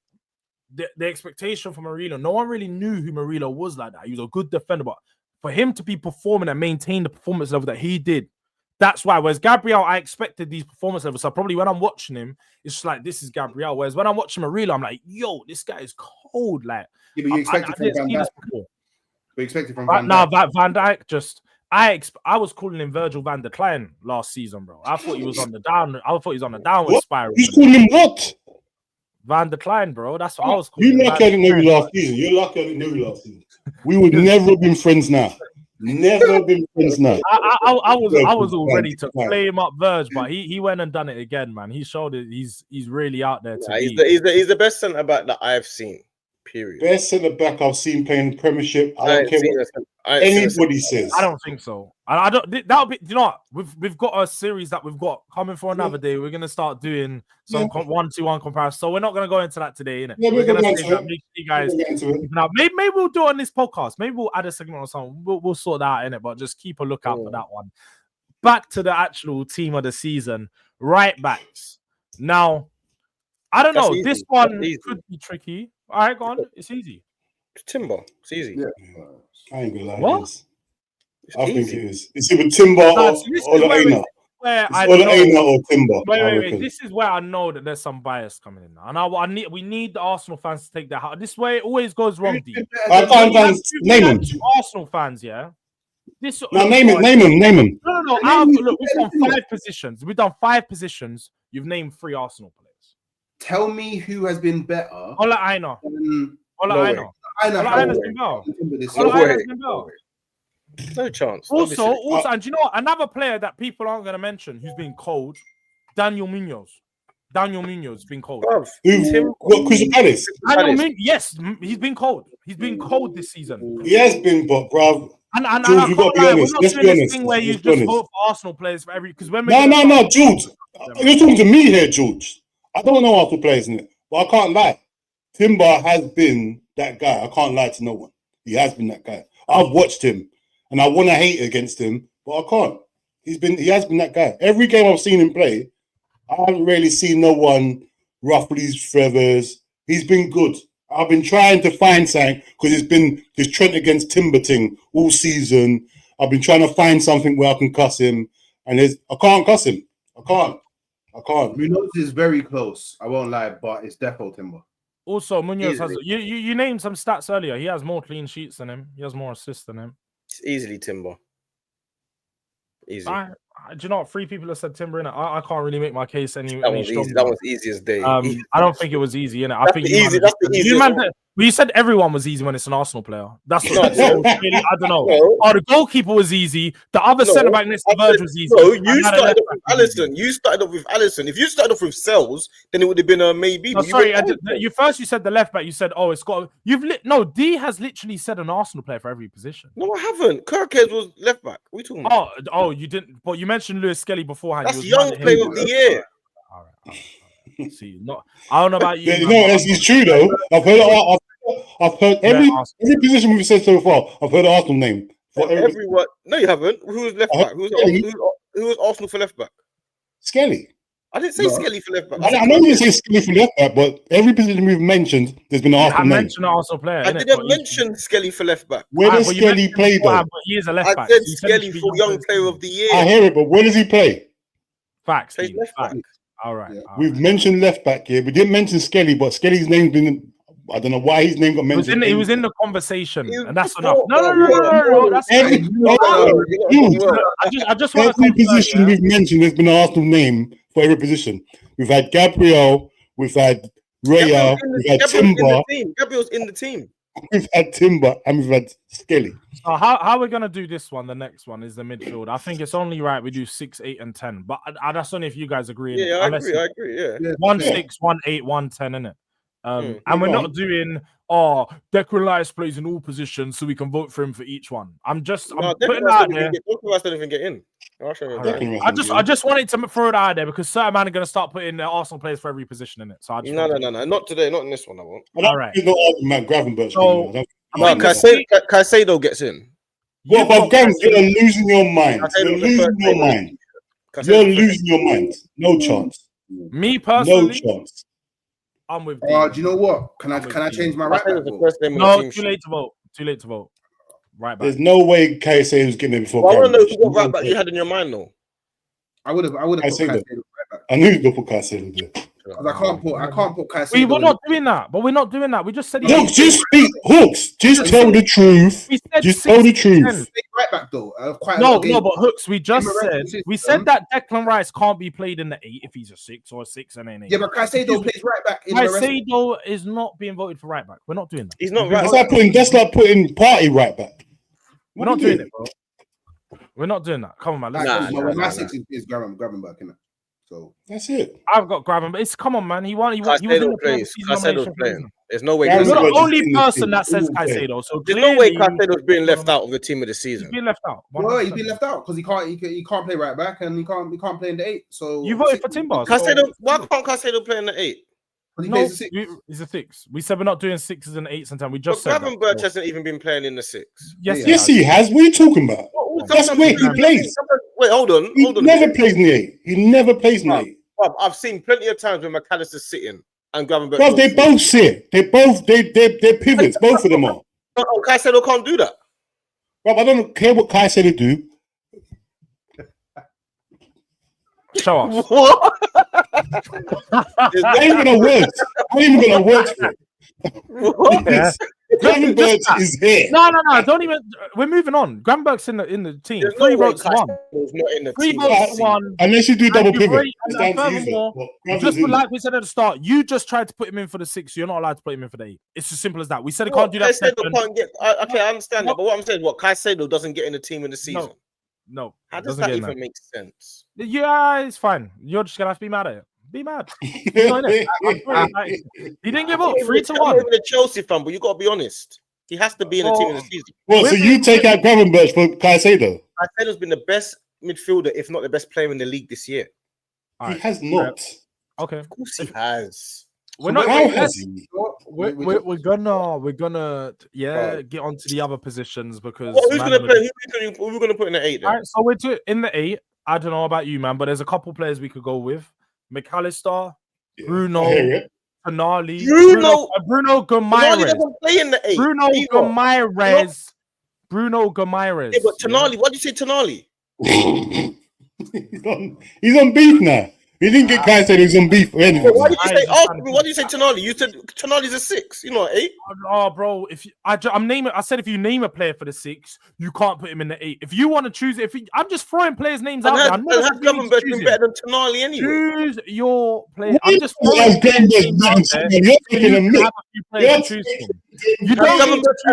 the expectation for Murillo. No one really knew who Murillo was like that. He was a good defender, but for him to be performing and maintain the performance level that he did, that's why. Whereas Gabriel, I expected these performance levels. So probably when I'm watching him, it's just like this is Gabriel. Whereas when I'm watching Murillo, I'm like, yo, this guy is cold. Like, yeah, but you expected from Van Dijk. You expected from Van Dijk. Now Van Dijk just. I was calling him Virgil van der Klein last season, bro. I thought he was on the down. I thought he was on the downward spiral. He's calling him what? Van der Klein, bro. That's what I was calling him. You're lucky I didn't know you last season. You're lucky I didn't know you last season. We would never have been friends now. Never been friends now. I was all ready to play him up Verge, but he went and done it again, man. He showed it. He's really out there. He's the best centre back that I've seen. Period. Best centre back I've seen playing Premiership. I don't care what anybody says. I don't think so. I don't. That'll be. You know what? We've got a series that we've got coming for another day. We're gonna start doing some 1-2-1 comparison. So we're not gonna go into that today, innit? Yeah, we're gonna save that. Make sure you guys. Now, maybe we'll do it on this podcast. Maybe we'll add a segment or something. We'll sort that out, innit? But just keep a lookout for that one. Back to the actual team of the season, right backs. Now, I don't know. This one could be tricky. All right, go on. It's easy. Timber. It's easy. Yeah. I ain't gonna lie. What? I think it is. It's either Timber or Aina. Aina or Timber. Wait. This is where I know that there's some bias coming in now. And we need the Arsenal fans to take that out. This is where it always goes wrong, D. Name them. Arsenal fans, yeah? Name them. No. Look, we've done 5 positions. We've done 5 positions. You've named 3 Arsenal players. Tell me who has been better. Ola Aina. Olajuwon's been better. No Olajuwon's way. been better. No chance. Also, and do you know what? Another player that people aren't going to mention who's been cold, Daniel Munoz. Daniel Munoz has been cold. What, Crystal Palace? Yes, he's been cold. He's been cold this season. He has been, but bruv. And George, we got to be honest. we're not Let's doing be this honest. thing where you Let's be just honest. vote for Arsenal players for every. Because when No, George. You're talking to me here, George. I don't know Arsenal players in it, but I can't lie. Timber has been that guy. I can't lie to no one. He has been that guy. I've watched him, and I want to hate against him, but I can't. He has been that guy. Every game I've seen him play, I haven't really seen no one ruffle his feathers. He's been good. I've been trying to find something because it's been this Trent against Timber thing all season. I've been trying to find something where I can cuss him, and I can't cuss him. I can't. Munoz is very close. I won't lie, but it's defo Timber. Also, Munoz has you named some stats earlier. He has more clean sheets than him. He has more assists than him. It's easily Timber. Easy. Do you know what? 3 people have said Timber in it. I can't really make my case any That was stronger. easy. That was easy as day. I don't think it was easy, innit? I think easy. That's the easiest. You said everyone was easy when it's an Arsenal player. That's what really, I don't know. No. Oh, the goalkeeper was easy. The other centre back next to Verge was easy. No, you started off with Alisson. You started off with Alisson. If you started off with Sells, then it would have been a maybe. No, sorry, you said the left back. You said, oh, it's got. D has literally said an Arsenal player for every position. No, I haven't. Kirkhead was left back. What are you talking about? Oh, you didn't. But you mentioned Lewis Skelly beforehand. That's young player of the year. All right. See, I don't know about you. You know, it's true though. I've heard every position we've said so far. I've heard Arsenal name for everyone. No, you haven't. Who was left back? Who was Arsenal for left back? Skelly. I didn't say Skelly for left back. I know you didn't say Skelly for left back, but every position we've mentioned, there's been an Arsenal name. I mentioned an Arsenal player. I didn't mention Skelly for left back. Where does Skelly play though? He is a left back. I said Skelly for young player of the year. I hear it, but where does he play? Facts. Left back. All right. Yeah. We've mentioned left back here. We didn't mention Skelly, but Skelly's name's been. I don't know why his name got mentioned. He was in the conversation, and that's enough. No. That's I just want every position we've mentioned, there's been an Arsenal name for every position. We've had Gabriel, we've had Raya, we've had Timber. Gabriel's in the team. We've had Timber and we've had Skelly. So how we're gonna do this one? The next one is the midfield. I think it's only right we do 6, 8, and 10. But that's only if you guys agree. Yeah, I agree. Yeah. 1, 6, 1, 8, 1, 10, innit? And we're not doing Declan Rice plays in all positions, so we can vote for him for each one. I'm putting that there. Declan Rice didn't even get in. I just wanted to throw it out there because certain man are going to start putting Arsenal players for every position in it. So no, not today, not in this one. I won't. All right. Matt Gravenberch. Caicedo gets in. What about Gams? You're losing your mind. You're losing your mind. You're losing your mind. No chance. Me personally, no chance. I'm with. Do you know what? Can I change my right back? No, too late to vote. Right back. There's no way Caicedo was getting it before. I want to know what right back you had in your mind, though. I would have put Caicedo right back. I knew you would put Caicedo there. I can't put Caicedo. We're not doing that, but we're not doing that. We just said Hawks, just speak. Hawks, just tell the truth. Just tell the truth. Right back though. No, but Hooks, we said that Declan Rice can't be played in the 8 if he's a 6 or a 6 and an 8. Yeah, but Caicedo plays right back. Caicedo is not being voted for right back. We're not doing that. He's not right. That's like putting Party right back. We're not doing it, bro. We're not doing that. Come on, man. My 6 is Gravenberch, innit? So that's it. I've got Gravenberch, but it's come on, man. He was in the Caicedo's playing. There's no way. You're the only person that says Caicedo. So there's no way Caicedo's being left out of the team of the season. He's been left out. Well, he's been left out because he can't play right back and he can't play in the 8. So you voted for Timber. Caicedo, why can't Caicedo play in the 8? No, he's a 6. We said we're not doing 6s and 8s and 10. We just said Gravenberch hasn't even been playing in the 6. Yes, he has. What are you talking about? That's where he plays. Wait, hold on. He never plays in the 8. He never plays in the 8. I've seen plenty of times when McAllister's sitting and Gravenberch. Bro, they both sit. They're pivots. Both of them are. Caicedo can't do that. Bro, I don't care what Caicedo do. Show us. What? I ain't even gonna words. I ain't even gonna words for it. What? Gravenberch is here. No. Don't even. We're moving on. Gravenberch's in the team. There's 3 no way votes to 1. Caicedo's not in the 3 team. votes to 1. Unless you do double And pivot. and It's down to you, furthermore, sir. just Gravenberch's in like we said at the start, you just tried to put him in for the 6. So you're not allowed to put him in for the 8. It's as simple as that. We said he can't do that. Caicedo can't get. Okay, I understand that, but what I'm saying is, what Caicedo doesn't get in the team in the season. No. How does that even make sense? Yeah, it's fine. You're just gonna have to be mad at it. Be mad. You know, innit? He didn't give up 3 to 1. I'm not even a Chelsea fan, but you got to be honest. He has to be in the team in the season. Well, so you take out Gravenberch for Caicedo? Caicedo's been the best midfielder, if not the best player in the league this year. He has not. Okay. Of course he has. We're not. How has he? We're gonna get onto the other positions because Who's gonna play? Who are we gonna put in the 8 then? All right, so we're in the 8. I don't know about you, man, but there's a couple players we could go with: McAllister, Bruno, Tonali, Bruno Tonali Guimaraes. doesn't play in the 8. Bruno Guimaraes. Yeah, but Tonali, what do you say, Tonali? He's on beef now. He didn't get Caicedo. He's on beef. Why did you say? Why did you say Tonali? You said Tonali's a 6. You know, 8. Oh, bro. If I'm naming, I said if you name a player for the 6, you can't put him in the 8. If you want to choose, I'm just throwing players' names out there. Has Gravenberch been better than Tonali anyway? Choose your player. I'm just throwing Has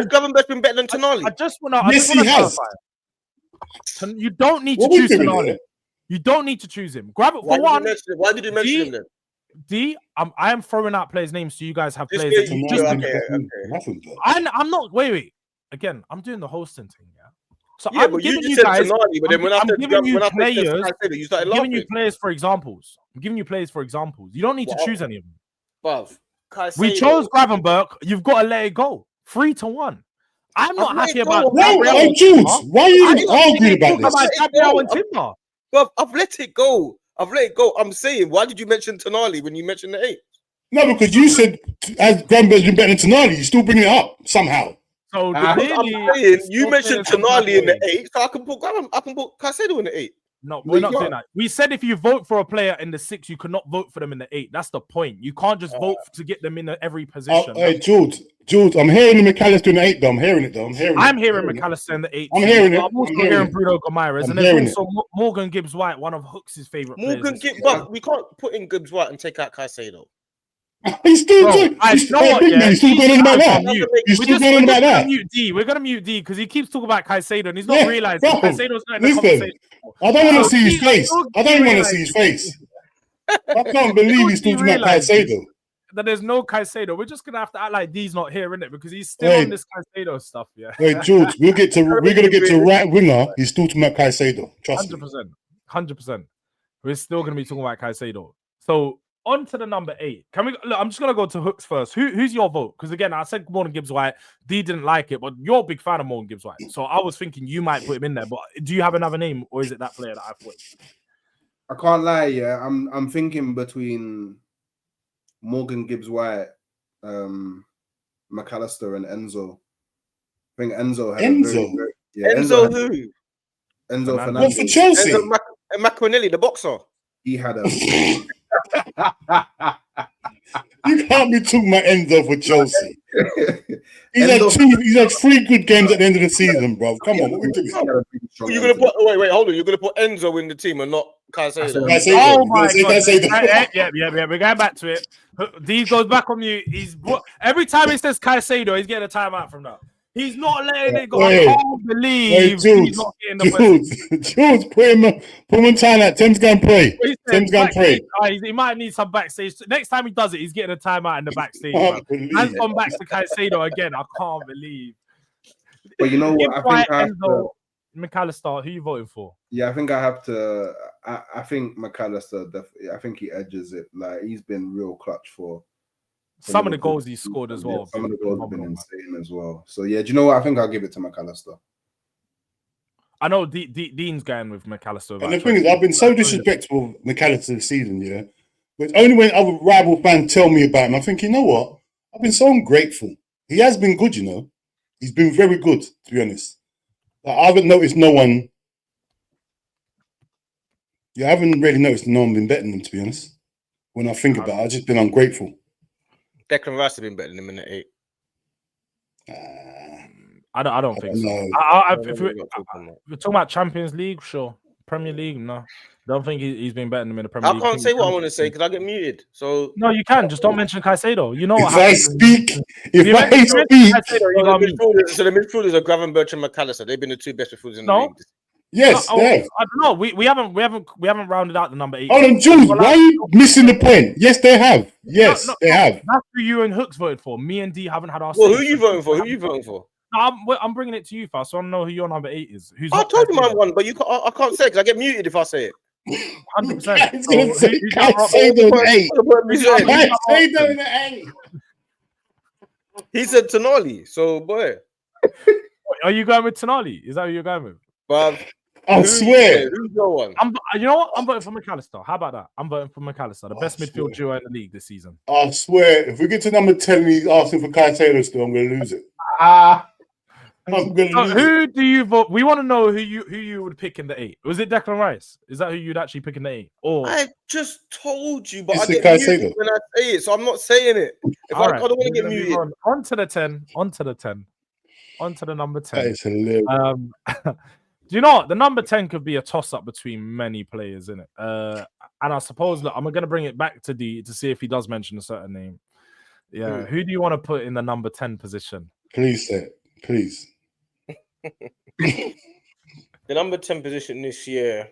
Gravenberch been better than Tonali? I just want to clarify. You don't need to choose Tonali. You don't need to choose him. Grab it for one. Why did you mention him then? I am throwing out players' names so you guys have players. I'm not. Wait. Again, I'm doing the hosting thing. Yeah. So yeah, but you just said Tonali, but then when I'm giving you players for examples. I'm giving you players for examples. You don't need to choose any of them. Bruv, we chose Gravenberch. You've got to let it go. 3 to 1. I'm not happy about. Why are you arguing about this? Well, I've let it go. I'm saying, why did you mention Tonali when you mentioned the 8? No, because you said as Gravenberch's been better than Tonali, you're still bringing it up somehow. So I'm saying you mentioned Tonali in the 8, so I can put Caicedo in the 8. No, we're not doing that. We said if you vote for a player in the 6, you cannot vote for them in the 8. That's the point. You can't just vote to get them in every position. Hey, George, I'm hearing the McAllister in the 8, though. I'm hearing it. I'm hearing McAllister in the 8. I'm hearing it. I'm also hearing Bruno Guimaraes. And there's also Morgan Gibbs-White, one of Hooks' favourite players. But we can't put in Gibbs-White and take out Caicedo. He's still going on about that. We're gonna mute D because he keeps talking about Caicedo and he's not realizing Caicedo's not in the conversation. I don't want to see his face. I can't believe he's talking about Caicedo. That there's no Caicedo. We're just gonna have to act like D's not here, innit? Because he's still on this Caicedo stuff. Yeah. Wait, George, we're gonna get to right winger. He's still talking about Caicedo. Trust me. 100%. We're still gonna be talking about Caicedo. So on to the number 8. Can we look? I'm just gonna go to Hooks first. Who's your vote? Because again, I said Morgan Gibbs-White. D didn't like it, but you're a big fan of Morgan Gibbs-White. So I was thinking you might put him in there. But do you have another name, or is it that player that I put? I can't lie. Yeah, I'm thinking between Morgan Gibbs-White, McAllister, and Enzo. I think Enzo had Enzo who? Enzo Fernandez. What for Chelsea? Enzo Macronelli, the boxer. He had a. You can't be talking about Enzo for Chelsea. He's had 3 good games at the end of the season, bro. Come on, what we doing? You're gonna put hold on. You're gonna put Enzo in the team and not Caicedo. Oh my god! Yeah. We're going back to it. D goes back on mute. Every time he says Caicedo, he's getting a timeout from now. He's not letting it go. I can't believe he's not getting the Jules, put him on timeout. Tim's going to pray. Tim's going to pray. He might need some backstage. Next time he does it, he's getting a timeout in the backstage. Man's gone back to Caicedo again. I can't believe. But you know what? I think McAllister, who are you voting for? Yeah, I think I have to. I think McAllister. I think he edges it. Like he's been real clutch for. Some of the goals he scored as well. Some of the goals have been insane as well. So yeah, do you know what? I think I'll give it to McAllister. I know Dean's going with McAllister. And the thing is, I've been so disrespectful of McAllister this season, yeah. But only when other rival fans tell me about him, I think, you know what? I've been so ungrateful. He has been good, you know. He's been very good, to be honest. Like, I haven't noticed no one. Yeah, I haven't really noticed no one been better than him, to be honest. When I think about it, I've just been ungrateful. Declan Rice has been better than him in the 8. I don't think so. know. If we're talking about Champions League, sure. Premier League, no. Don't think he's been better than him in the Premier I League. can't say what I want to say because I get muted. So No, you can. Just don't mention Caicedo. You know what If I happens. speak, if You I mention speak, Caicedo, you got me. so the midfielders are Gravenberch and McAllister. They've been the two best midfielders in the No. league. yes, No, they have. I don't know. We haven't rounded out the number 8. Hold on, Jules, why are you missing the point? Yes, they have. Yes, they have. That's who you and Hooks voted for. Me and D haven't had our. Well, who are you voting for? Who are you voting for? No, I'm bringing it to you first, so I don't know who your number 8 is. Who's I told you my one, but I can't say because I get muted if I say it. 100%. He's gonna say Caicedo in 8. Caicedo in 8. He said Tonali, so boy. Are you going with Tonali? Is that who you're going with? But I swear. who's your one? You know what? I'm voting for McAllister. How about that? I'm voting for McAllister, the best midfield duo in the league this season. I swear, if we get to number 10 and he's asking for Caicedo still, I'm going to lose it. I'm going to lose it. Who do you vote? We want to know who you would pick in the 8. Was it Declan Rice? Is that who you'd actually pick in the 8? Or I just told you, but It's I the get muted Caicedo. when I say it, so I'm not saying it. I don't want to get muted. On to the 10. On to the 10. On to the number 10. That is hilarious. Do you know what? The number 10 could be a toss-up between many players, in it. And I suppose, look, I'm going to bring it back to D to see if he does mention a certain name. Yeah. Who do you want to put in the number 10 position? Please say it. Please. The number 10 position this year.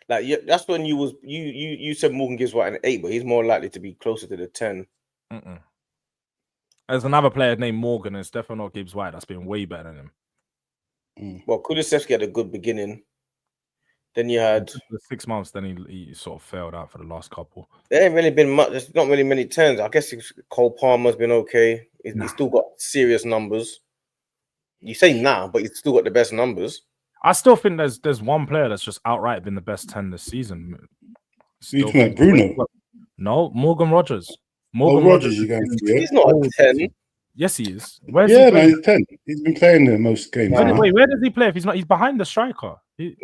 That's when you said Morgan Gibbs White an 8, but he's more likely to be closer to the 10. There's another player named Morgan, and it's definitely not Gibbs White. That's been way better than him. Well, Kulusevski had a good beginning. Then you had the 6 months. Then he sort of failed out for the last couple. There ain't really been much. There's not really many turns. I guess Cole Palmer's been okay. He's still got serious numbers. You say but he's still got the best numbers. I still think there's one player that's just outright been the best 10 this season. You think Bruno? No, Morgan Rogers. Rogers, you going for? He's not a 10. Yes, he is. He's 10. He's been playing the most games. Where does he play if he's not? He's behind the striker.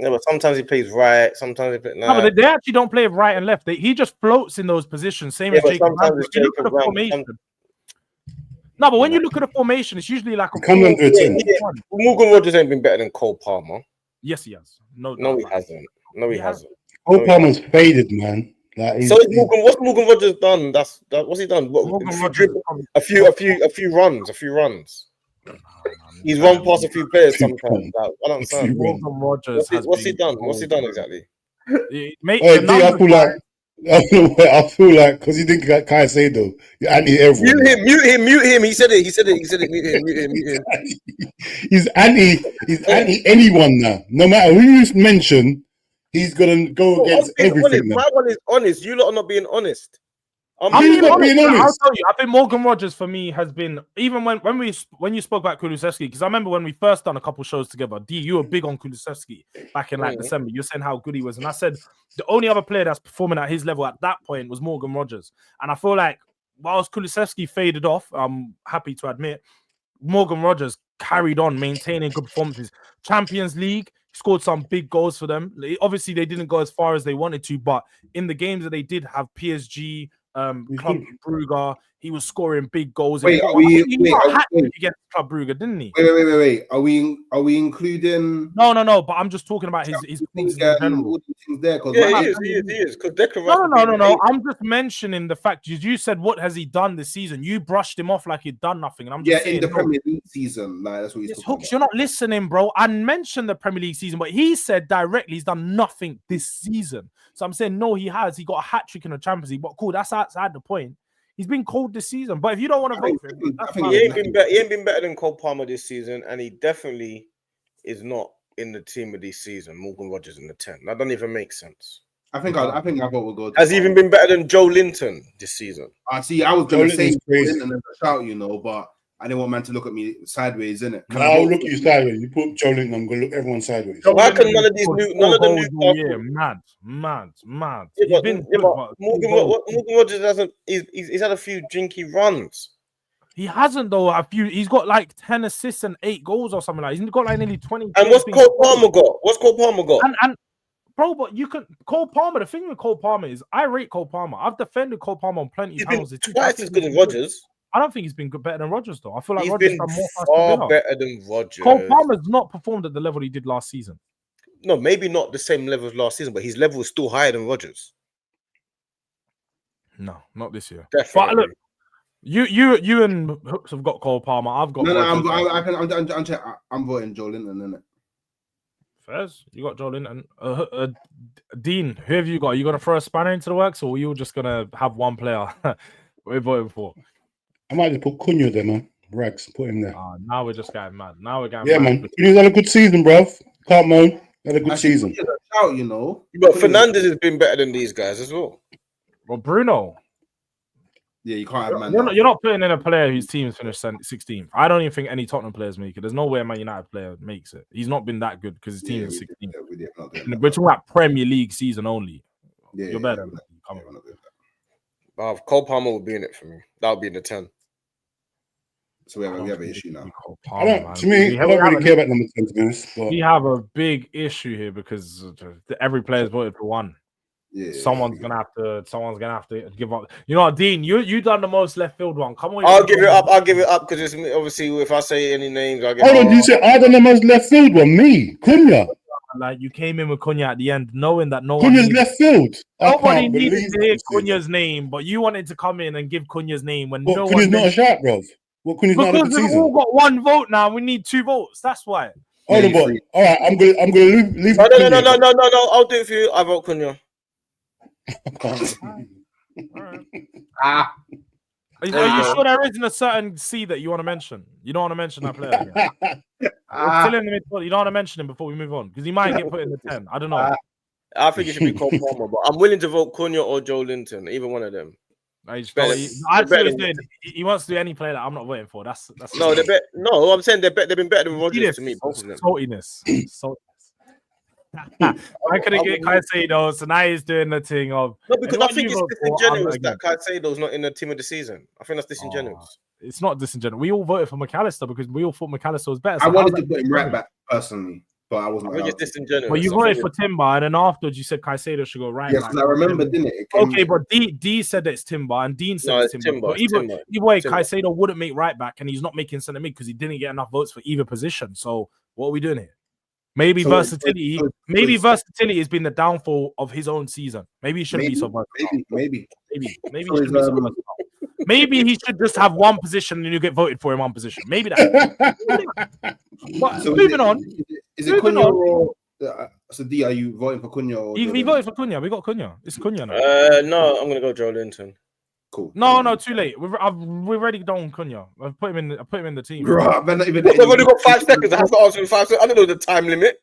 But sometimes he plays right. Sometimes he plays No, but they actually don't play right and left. He just floats in those positions. Same as Jacob. No, but when you look at the formation, it's usually like a Morgan Rogers ain't been better than Cole Palmer. Yes, he has. No, he hasn't. No, he hasn't. Cole Palmer's faded, man. So what's Morgan Rogers done? What's he done? A few runs. He's run past a few players sometimes. I don't understand. Morgan Rogers. What's he done? What's he done exactly? I feel like because he didn't get Caicedo, you're anti everyone. Mute him. He said it. Mute him. He's anti anyone now. No matter who you mention, he's gonna go against everything. My one is honest. You lot are not being honest. I'm not being honest. I'll tell you, I think Morgan Rogers for me has been, even when you spoke about Kulusevski, because I remember when we first done a couple shows together, D, you were big on Kulusevski back in December. You were saying how good he was, and I said the only other player that's performing at his level at that point was Morgan Rogers. And I feel like whilst Kulusevski faded off, I'm happy to admit, Morgan Rogers carried on maintaining good performances. Champions League, scored some big goals for them. Obviously, they didn't go as far as they wanted to, but in the games that they did have PSG, Club Brugge, he was scoring big goals. He got a hat against Club Brugge, didn't he? Wait. Are we including? No. But I'm just talking about his things in general. He is. No. I'm just mentioning the fact you said what has he done this season? You brushed him off like he'd done nothing, and I'm just saying in the Premier League season, like that's what he's talking Hooks, about. you're not listening, bro. I mentioned the Premier League season, but he said directly he's done nothing this season. So I'm saying no, he has. He got a hat trick in the Champions League, but cool. That's outside the point. He's been cold this season, but if you don't want to vote for him, he ain't been better than Cole Palmer this season, and he definitely is not in the team of this season. Morgan Rogers in the 10. That doesn't even make sense. I think I vote will go. Has he even been better than Joe Linton this season? I was going to say Linton as a shout, but I didn't want man to look at me sideways, innit? I'll look at you sideways. You put Joe Linton, I'm going to look everyone sideways. Why can none of the new mad. Morgan Rogers hasn't. He's had a few jinky runs. He hasn't though. He's got like 10 assists and 8 goals or something like that. He's got like nearly 20. And what's Cole Palmer got? And bro. But you can Cole Palmer. The thing with Cole Palmer is, I rate Cole Palmer. I've defended Cole Palmer on plenty He's of been panels. twice as good as Rodgers. I don't think he's been better than Rodgers though. I feel like He's Rodgers been done more for far Villa. better than Rodgers. Cole Palmer's not performed at the level he did last season. No, maybe not the same level as last season, but his level is still higher than Rodgers. No, not this year. Definitely. But look, you and Hooks have got Cole Palmer. I've got. No, I'm voting Joe Linton, innit? Fairs, you got Joe Linton. Dean, who have you got? Are you gonna throw a spanner into the works, or are you just gonna have one player we're voting for? I might just put Cunha there, man. Rags, put him there. Now we're just getting mad. Now we're getting Yeah, mad. man. Cunha's had a good season, bruv. Can't moan. Had a good season. Out, you know. But Fernandez has been better than these guys as well. Well, Bruno. Yeah, you can't have man. You're not putting in a player whose team's finished 16th. I don't even think any Tottenham players make it. There's no way a Man United player makes it. He's not been that good because his team is 16th. We're talking about Premier League season only. You're better. Cole Palmer will be in it for me. That would be in the 10. So we have an issue now. To me, I don't really care about number 10, to be honest. But we have a big issue here because every player's voted for one. Yeah, someone's gonna have to give up. You know what, Dean? You done the most left field one. Come on, I'll give it up because it's obviously if I say any names, I'll get. Hold on, you said I done the most left field one. Me, Cunha. Like you came in with Cunha at the end, knowing that Cunha's left field. Nobody needed to hear Cunha's name, but you wanted to come in and give Cunha's name when no Cunha's one. not a shout, bro. What Cunha's not a good season? We've all got one vote now. We need 2 votes. That's why. Hold on, but all right, I'm gonna leave. No. I'll do it for you. I vote Cunha. Are you sure there isn't a certain C that you want to mention? You don't want to mention that player again. Still in the midfield. You don't want to mention him before we move on because he might get put in the 10. I don't know. I think it should be Cole Palmer, but I'm willing to vote Cunha or Joe Linton, either one of them. He wants to do any player that I'm not voting for. That's no. I'm saying they've been better than Rodgers to me. Both of them. Saltiness. I couldn't get Caicedo, so now he's doing the thing of. No, because I think it's disingenuous that Caicedo's not in the team of the season. I think that's disingenuous. It's not disingenuous. We all voted for McAllister because we all thought McAllister was better. So I wanted to put him right back personally, but I wasn't. I think it's disingenuous. Well, you voted for Timber, and then afterwards you said Caicedo should go right. Yes, because I remember, didn't it? Okay, but D said that it's Timber, and Dean said it's Timber. But either way, Caicedo wouldn't make right back, and he's not making centre mid because he didn't get enough votes for either position. So what are we doing here? Maybe versatility. Maybe versatility has been the downfall of his own season. Maybe he shouldn't be so versatile. Maybe. Maybe he should just have one position and you get voted for in one position. Maybe that. But moving on. Is it Cunha or so D? Are you voting for Cunha? Or we voted for Cunha. We got Cunha. It's Cunha now. No, I'm gonna go Joe Linton. Cool. No, too late. We've already done Cunha. I've put him in the team. I've only got 5 seconds. I have to answer in 5 seconds. I don't know the time limit.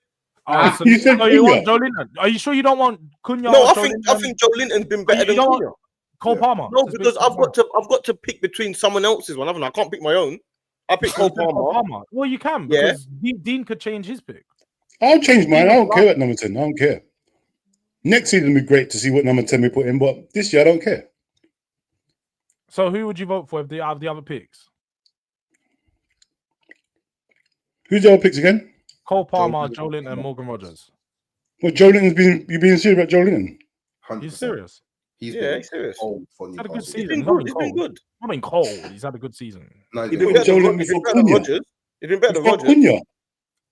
You said you want Joe Linton? Are you sure you don't want Cunha? No, I think Joe Linton's been better than Cunha. Cole Palmer. No, because I've got to pick between someone else's one. I can't pick my own. I pick Cole Palmer. Well, you can because Dean could change his pick. I'll change mine. I don't care at number 10. I don't care. Next season would be great to see what number 10 we put in, but this year I don't care. So who would you vote for if they have the other picks? Who's the other picks again? Cole Palmer, Joe Linton, and Morgan Rogers. Well, Joe Linton's you being serious about Joe Linton? 100%. He's serious. He's serious. He's had a good season. He's been good. I mean, Cole. He's had a good season. No, he's been better than Rodgers. He's been better than Rodgers.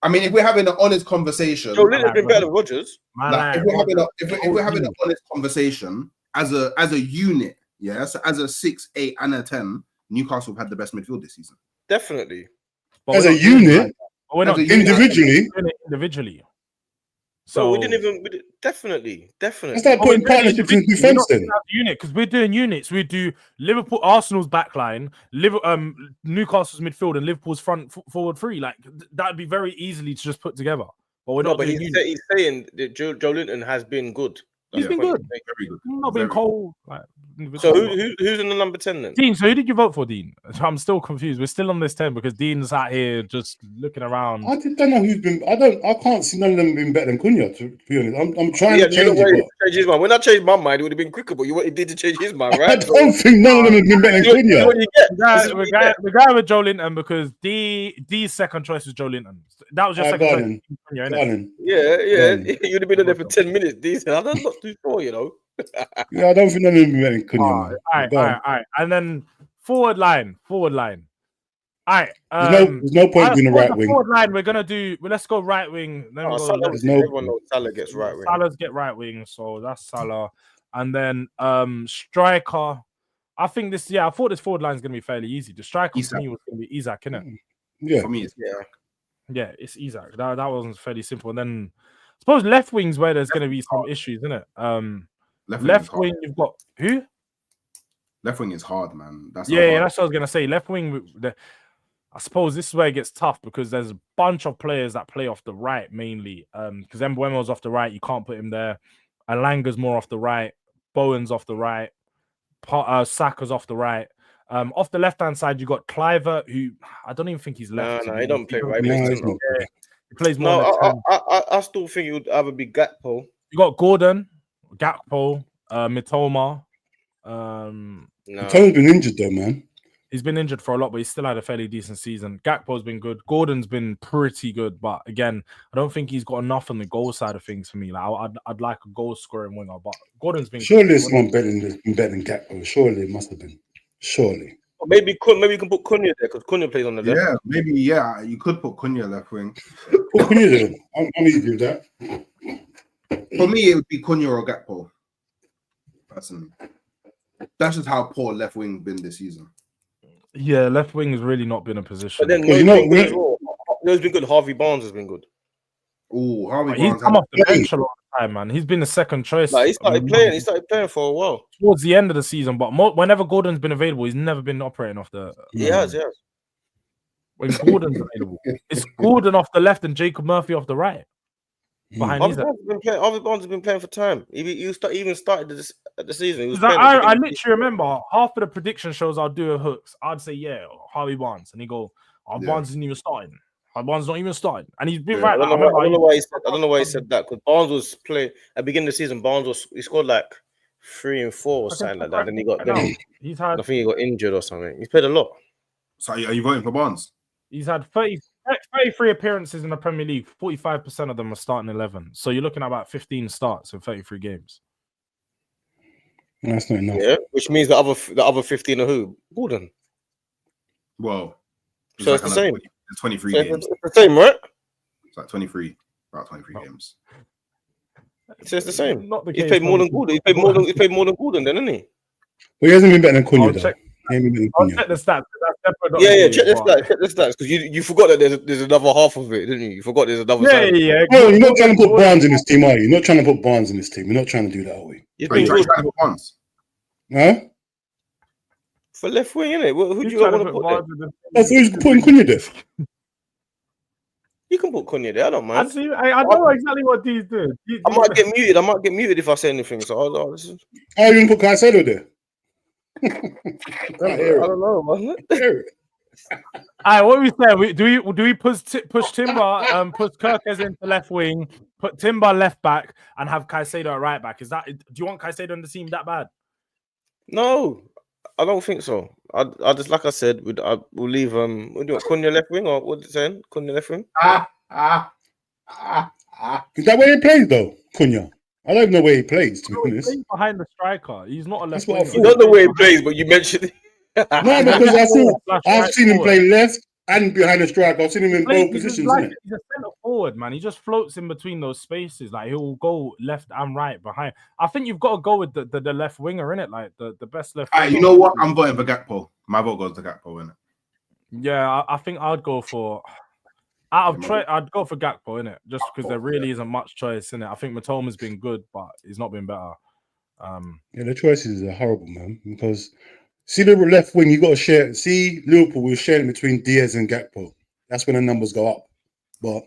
I mean, if we're having an honest conversation, Joe Linton's been better than Rodgers. If we're having an honest conversation as a unit, yeah, so as a 6, 8, and a 10, Newcastle have had the best midfield this season. Definitely. As a unit, we're not individually. So we didn't even definitely. Let's start putting partnerships in defense then. Unit because we're doing units. We do Liverpool, Arsenal's backline, Newcastle's midfield, and Liverpool's forward three. Like that'd be very easily to just put together. But we're not. But he's saying that Joe Linton has been good. He's been good. Very good. Not been cold. Like, So who's in the number 10 then? Dean, so who did you vote for, Dean? I'm still confused. We're still on this 10 because Dean's out here just looking around. I don't know who's been. I can't see none of them being better than Cunha. To be honest, I'm trying to change it. Change his mind. When I changed my mind, it would have been quicker. But you did to change his mind, I right? don't think none of them have been better than Cunha. What do you get? The guy with Joe Linton because D's second choice was Joe Linton. That was your second choice. Yeah. You'd have been there for 10 minutes. D said, I'm not too sure, you know. Yeah, I don't think none of them have been better than Cunha. All right. And then forward line. All right. There's no point being a right wing. Forward line, we're gonna do. Let's go right wing. Then everyone knows Salah gets right wing. Salah's get right wing, so that's Salah. And then striker. I think this. Yeah, I thought this forward line is gonna be fairly easy. The striker for me was gonna be Isak, innit? Yeah, for me, it's yeah, it's Isak. That wasn't fairly simple. And then I suppose left wing's where there's gonna be some issues, isn't it? Left wing, you've got who? Left wing is hard, man. That's what I was gonna say. Left wing, I suppose this is where it gets tough because there's a bunch of players that play off the right mainly. Because Mbuemo's off the right, you can't put him there. Alanga's more off the right. Bowen's off the right. Saka's off the right. Off the left hand side, you got Cliver, who I don't even think he's left. No, he don't play right. He plays more. No, I still think it would either be Gakpo. You got Gordon, Gakpo, Mitoma. Mitoma's been injured though, man. He's been injured for a lot, but he's still had a fairly decent season. Gakpo's been good. Gordon's been pretty good, but again, I don't think he's got enough on the goal side of things for me. Like I'd like a goal scoring winger, but Gordon's been surely there's someone better than Gakpo. Surely it must have been. Surely. Maybe you can put Cunha there because Cunha plays on the left. Yeah, maybe you could put Cunha left wing. Put Cunha there. I'm easy with that. For me, it would be Cunha or Gakpo. Personally, that's just how poor left wing been this season. Yeah, left wing has really not been a position. But then No's been good. Harvey Barnes has been good. Oh, Harvey He's Barnes come off the bench a lot of the time, man. He's been the second choice. Like, he started playing for a while towards the end of the season. But whenever Gordon's been available, he's never been operating off the. He has. When Gordon's available, it's Gordon off the left and Jacob Murphy off the right. Behind Harvey Barnes has been playing for time. He even started the season. I literally remember half of the prediction shows I'll do at hooks. I'd say Harvey Barnes, and he go, Barnes isn't even starting. Barnes not even starting, and he's been right. I don't know why he said that because Barnes was playing at the beginning of the season. He scored like 3 and 4 or something like that. Then I think he got injured or something. He's played a lot. So are you voting for Barnes? He's had 33 appearances in the Premier League. 45% of them are starting 11. So you're looking at about 15 starts in 33 games. That's not enough. Yeah, which means the other 15 are who? Gordon. Well, so it's the same. It's 23 games. It's the same, right? It's like 23, about 23 games. So it's the same. Not the He's played more than Gordon. He's played more than Gordon, then, hasn't he? Well, he hasn't been better than Cunha, though. I'll check the stats. Check the stats because you forgot that there's another half of it, didn't you? You forgot there's another side. Yeah. No, you're not trying to put Barnes in this team, are you? You're not trying to put Barnes in this team. You're not trying to do that, are we? Are you trying to put Barnes? Huh? For left wing, innit? Who do you want to put there? I thought he was putting Cunha there. You can put Cunha there. I don't mind. I know exactly what these do. I might get muted if I say anything. So you gonna put Caicedo there? I don't know, man. Alright, what are we saying? Do we push Timber, push Kirkes into left wing, put Timber left back, and have Caicedo at right back? Do you want Caicedo in the team that bad? No, I don't think so. I just, like I said, we'll leave we'll do Cunha left wing, or what you saying? Cunha left wing? Is that where he plays though, Cunha? I don't know where he plays, to be honest. He's behind the striker. He's not a left winger. You don't know where he plays, but you mentioned it. No, because I've seen him play left and behind the striker. I've seen him in both positions. He's a centre forward, man. He just floats in between those spaces. Like he'll go left and right behind. I think you've got to go with the left winger, innit? Like the best left. You know what? I'm voting for Gakpo. My vote goes to Gakpo, innit? Yeah, I think I'd go for. I'd go for Gakpo, innit? Just because there really isn't much choice in it. I think Mitoma's been good, but he's not been better. Yeah, the choices are horrible, man. Because see the left wing, you got to share. See Liverpool, we're sharing between Diaz and Gakpo. That's when the numbers go up. But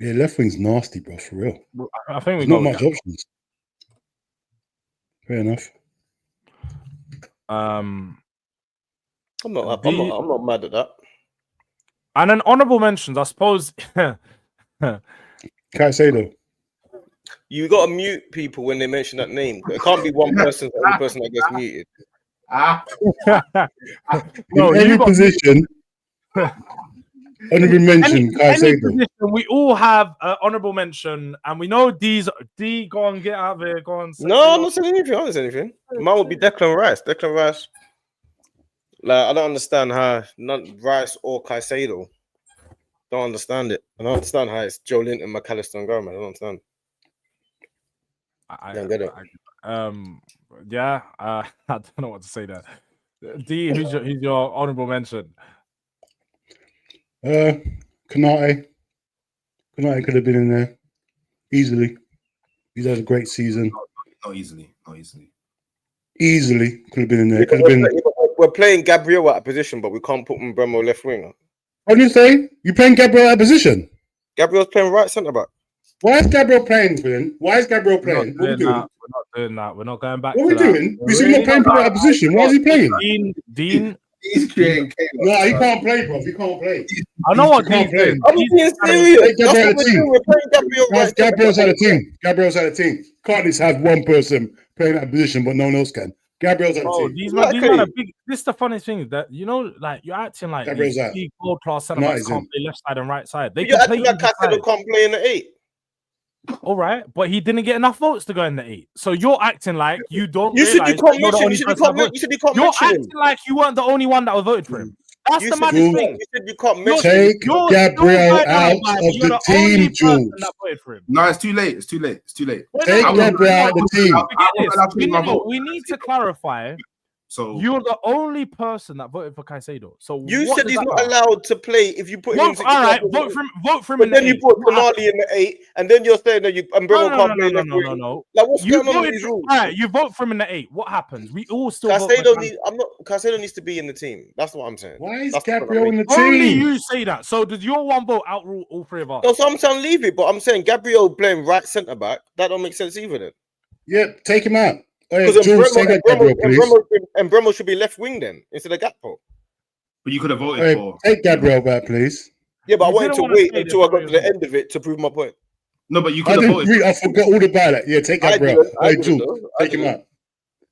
Yeah, left wing's nasty, bro, for real. I think we There's not go much with options. Fair enough. I'm not mad at that. And then honorable mentions, I suppose. Caicedo. You got to mute people when they mention that name. It can't be one person, the only person that gets muted. No, in any position, honorable mention, any Caicedo. position, we all have honorable mention, and we know D's. D, go on, get out of here. Go on. No, I'm not saying anything. I'm not saying anything. Mine would be Declan Rice. Declan Rice. Like, I don't understand how not Rice or Caicedo. Don't understand it. I don't understand how it's Joe Linton, McAllister, and Gomez. I don't understand. I don't get it. Yeah, I don't know what to say there. D, who's your honorable mention? Konate. Konate could have been in there easily. He's had a great season. Not easily. Easily could have been in there. Could have been. We're playing Gabriel at a position, but we can't put Mbeumo left winger. What do you say? You playing Gabriel at a position? Gabriel's playing right centre back. Why is Gabriel playing, Flynn? Why is Gabriel playing? What are we doing? We're not doing that. We're not going back. What are we doing? We said not playing people at a position. Why is he playing? Dean. He's creating chaos. No, he can't play, bro. He can't play. I know what Dean's doing. I'm being serious. That's what we're doing. We're playing Gabriel right. Gabriel's had a team. Gabriel's had a team. Can't just have one person playing that position, but no one else can. Gabriel's had a team. These men are big. This is the funniest thing that like you're acting like Gabriel's these out. big world class centre backs can't play left side and right side. They You're can play acting like either side. Caicedo can't play in the 8. All right, but he didn't get enough votes to go in the 8. So you're acting like you don't. You said you can't mention. You said you can't You're mention him. acting like you weren't the only one that was voted for him. That's You the said maddest thing. You said you can't mention. Take Gabriel out of You're the the only team, person Jules. that voted for him. No, it's too late. Take Gabriel out of the team. We need to clarify. So You're the only person that voted for Caicedo. So you said he's not allowed to play if you put him into. All right, vote for him in the 8. Then you put Tonali in the 8, and then you're saying that you Mbeumo can't play left wing. No. Like, what's You going on with voted these for, rules? all right, you vote for him in the 8. What happens? We all still vote for Caicedo needs to be in the team. That's what I'm saying. Why is That's Gabriel in the Only team? you say that. So does your one vote outrule all 3 of us? No, so I'm saying leave it, but I'm saying Gabriel playing right centre back. That don't make sense either. Then Yeah, take him out. because Jules, take out Gabriel, please. Mbeumo should be left wing then instead of Gakpo. but you could have voted for. Take Gabriel back, please. Yeah, but I You wanted didn't to wanna wait say until I this, got to the end of it to prove my point. No, but you I could have didn't voted. read. I forgot all about it. Yeah, take Gabriel. I didn't, Jules, though. take him out.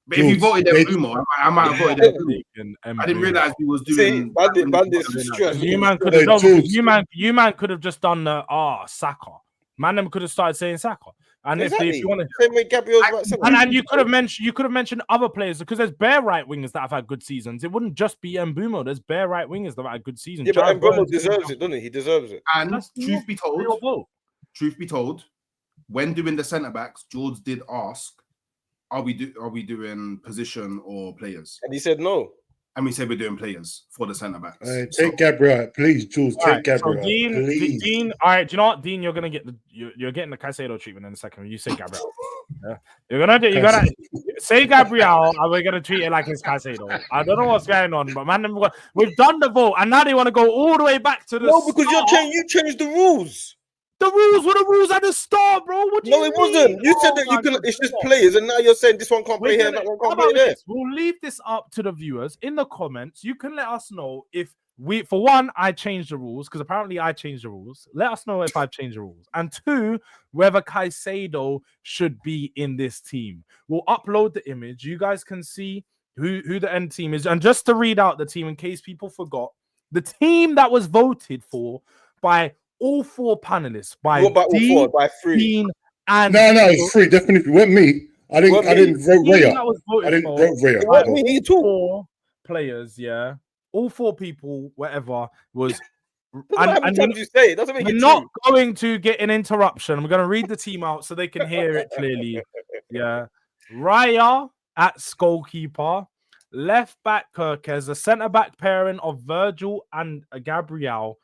But if you voted Jules, Mbeumo, I might have voted Mbeumo. I didn't realize he was doing. Bandit's stress. You man could have done. You man could have just done the Saka. Man, them could have started saying Saka. And if you want to, same way Gabriel's right centre. and you could have mentioned other players because there's bare right wingers that have had good seasons. It wouldn't just be Mbeumo. There's bare right wingers that have had good seasons. Yeah, but Mbeumo deserves it, doesn't he? He deserves it. And truth be told, when doing the centre backs, George did ask, "Are we doing position or players?" And he said no. And we said we're doing players for the centre backs. Take Gabriel out, please, Jules. Take Gabriel. So Dean, all right. Do you know what, Dean? You're gonna get you're getting the Caicedo treatment in a second. You say Gabriel. Yeah. You're gonna say Gabriel, and we're gonna treat it like it's Caicedo. I don't know what's going on, but man, we've done the vote, and now they want to go all the way back to the. No, because you changed the rules. The rules were the rules at the start, bro. What do you mean? It wasn't. You said that you can. It's just players, and now you're saying this one can't play here, that one can't play there. We'll leave this up to the viewers in the comments. You can let us know if for one, I changed the rules because apparently I changed the rules. Let us know if I've changed the rules, and 2, whether Caicedo should be in this team. We'll upload the image. You guys can see who the end team is, and just to read out the team in case people forgot, the team that was voted for by all 4 panelists by D, by 3. Dean, and no, it's 3. Definitely, it weren't me. I didn't vote Raya. I didn't vote Raya. It wasn't me too. 4 players, yeah, all 4 people, whatever was. And you say it doesn't make we're not going to get an interruption. I'm going to read the team out so they can hear it clearly. Yeah, Raya at goalkeeper, left back Kirkez, a centre back pairing of Virgil and Gabriel.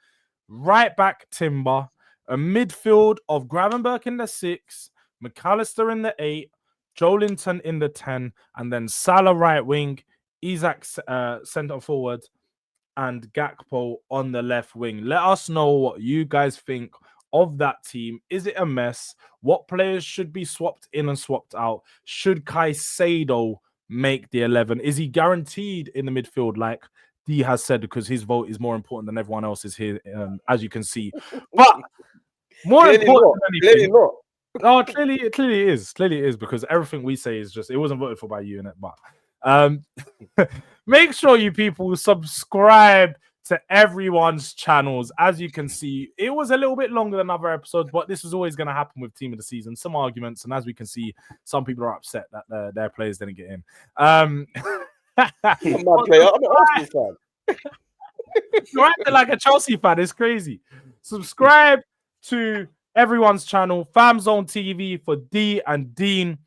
Right back Timber, a midfield of Gravenberch in the 6, McAllister in the 8, Joelinton in the 10, and then Salah right wing, Isaac centre forward, and Gakpo on the left wing. Let us know what you guys think of that team? Is it a mess? What players should be swapped in and swapped out? Should Caicedo make the 11? Is he guaranteed in the midfield like D has said, because his vote is more important than everyone else's here, as you can see. But more Clearly important not. than Clearly anything, not. oh, clearly it is. Clearly it is, because everything we say is just, it wasn't voted for by you, innit? But make sure you people subscribe to everyone's channels. As you can see, it was a little bit longer than other episodes, but this is always going to happen with Team of the Season. Some arguments, and as we can see, some people are upset that their players didn't get in. I'm my player. I'm an Arsenal fan. You're acting like a Chelsea fan. It's crazy. Subscribe to everyone's channel. FamZone TV for D and Dean.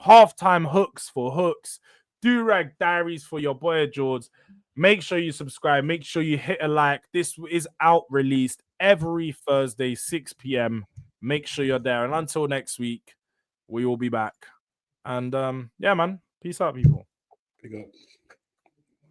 Halftime Hooks for Hooks. Durag Diaries for your boy George. Make sure you subscribe. Make sure you hit a like. This is out released every Thursday, 6 p.m. Make sure you're there. And until next week, we will be back. And yeah, man. Peace out, people. Big up.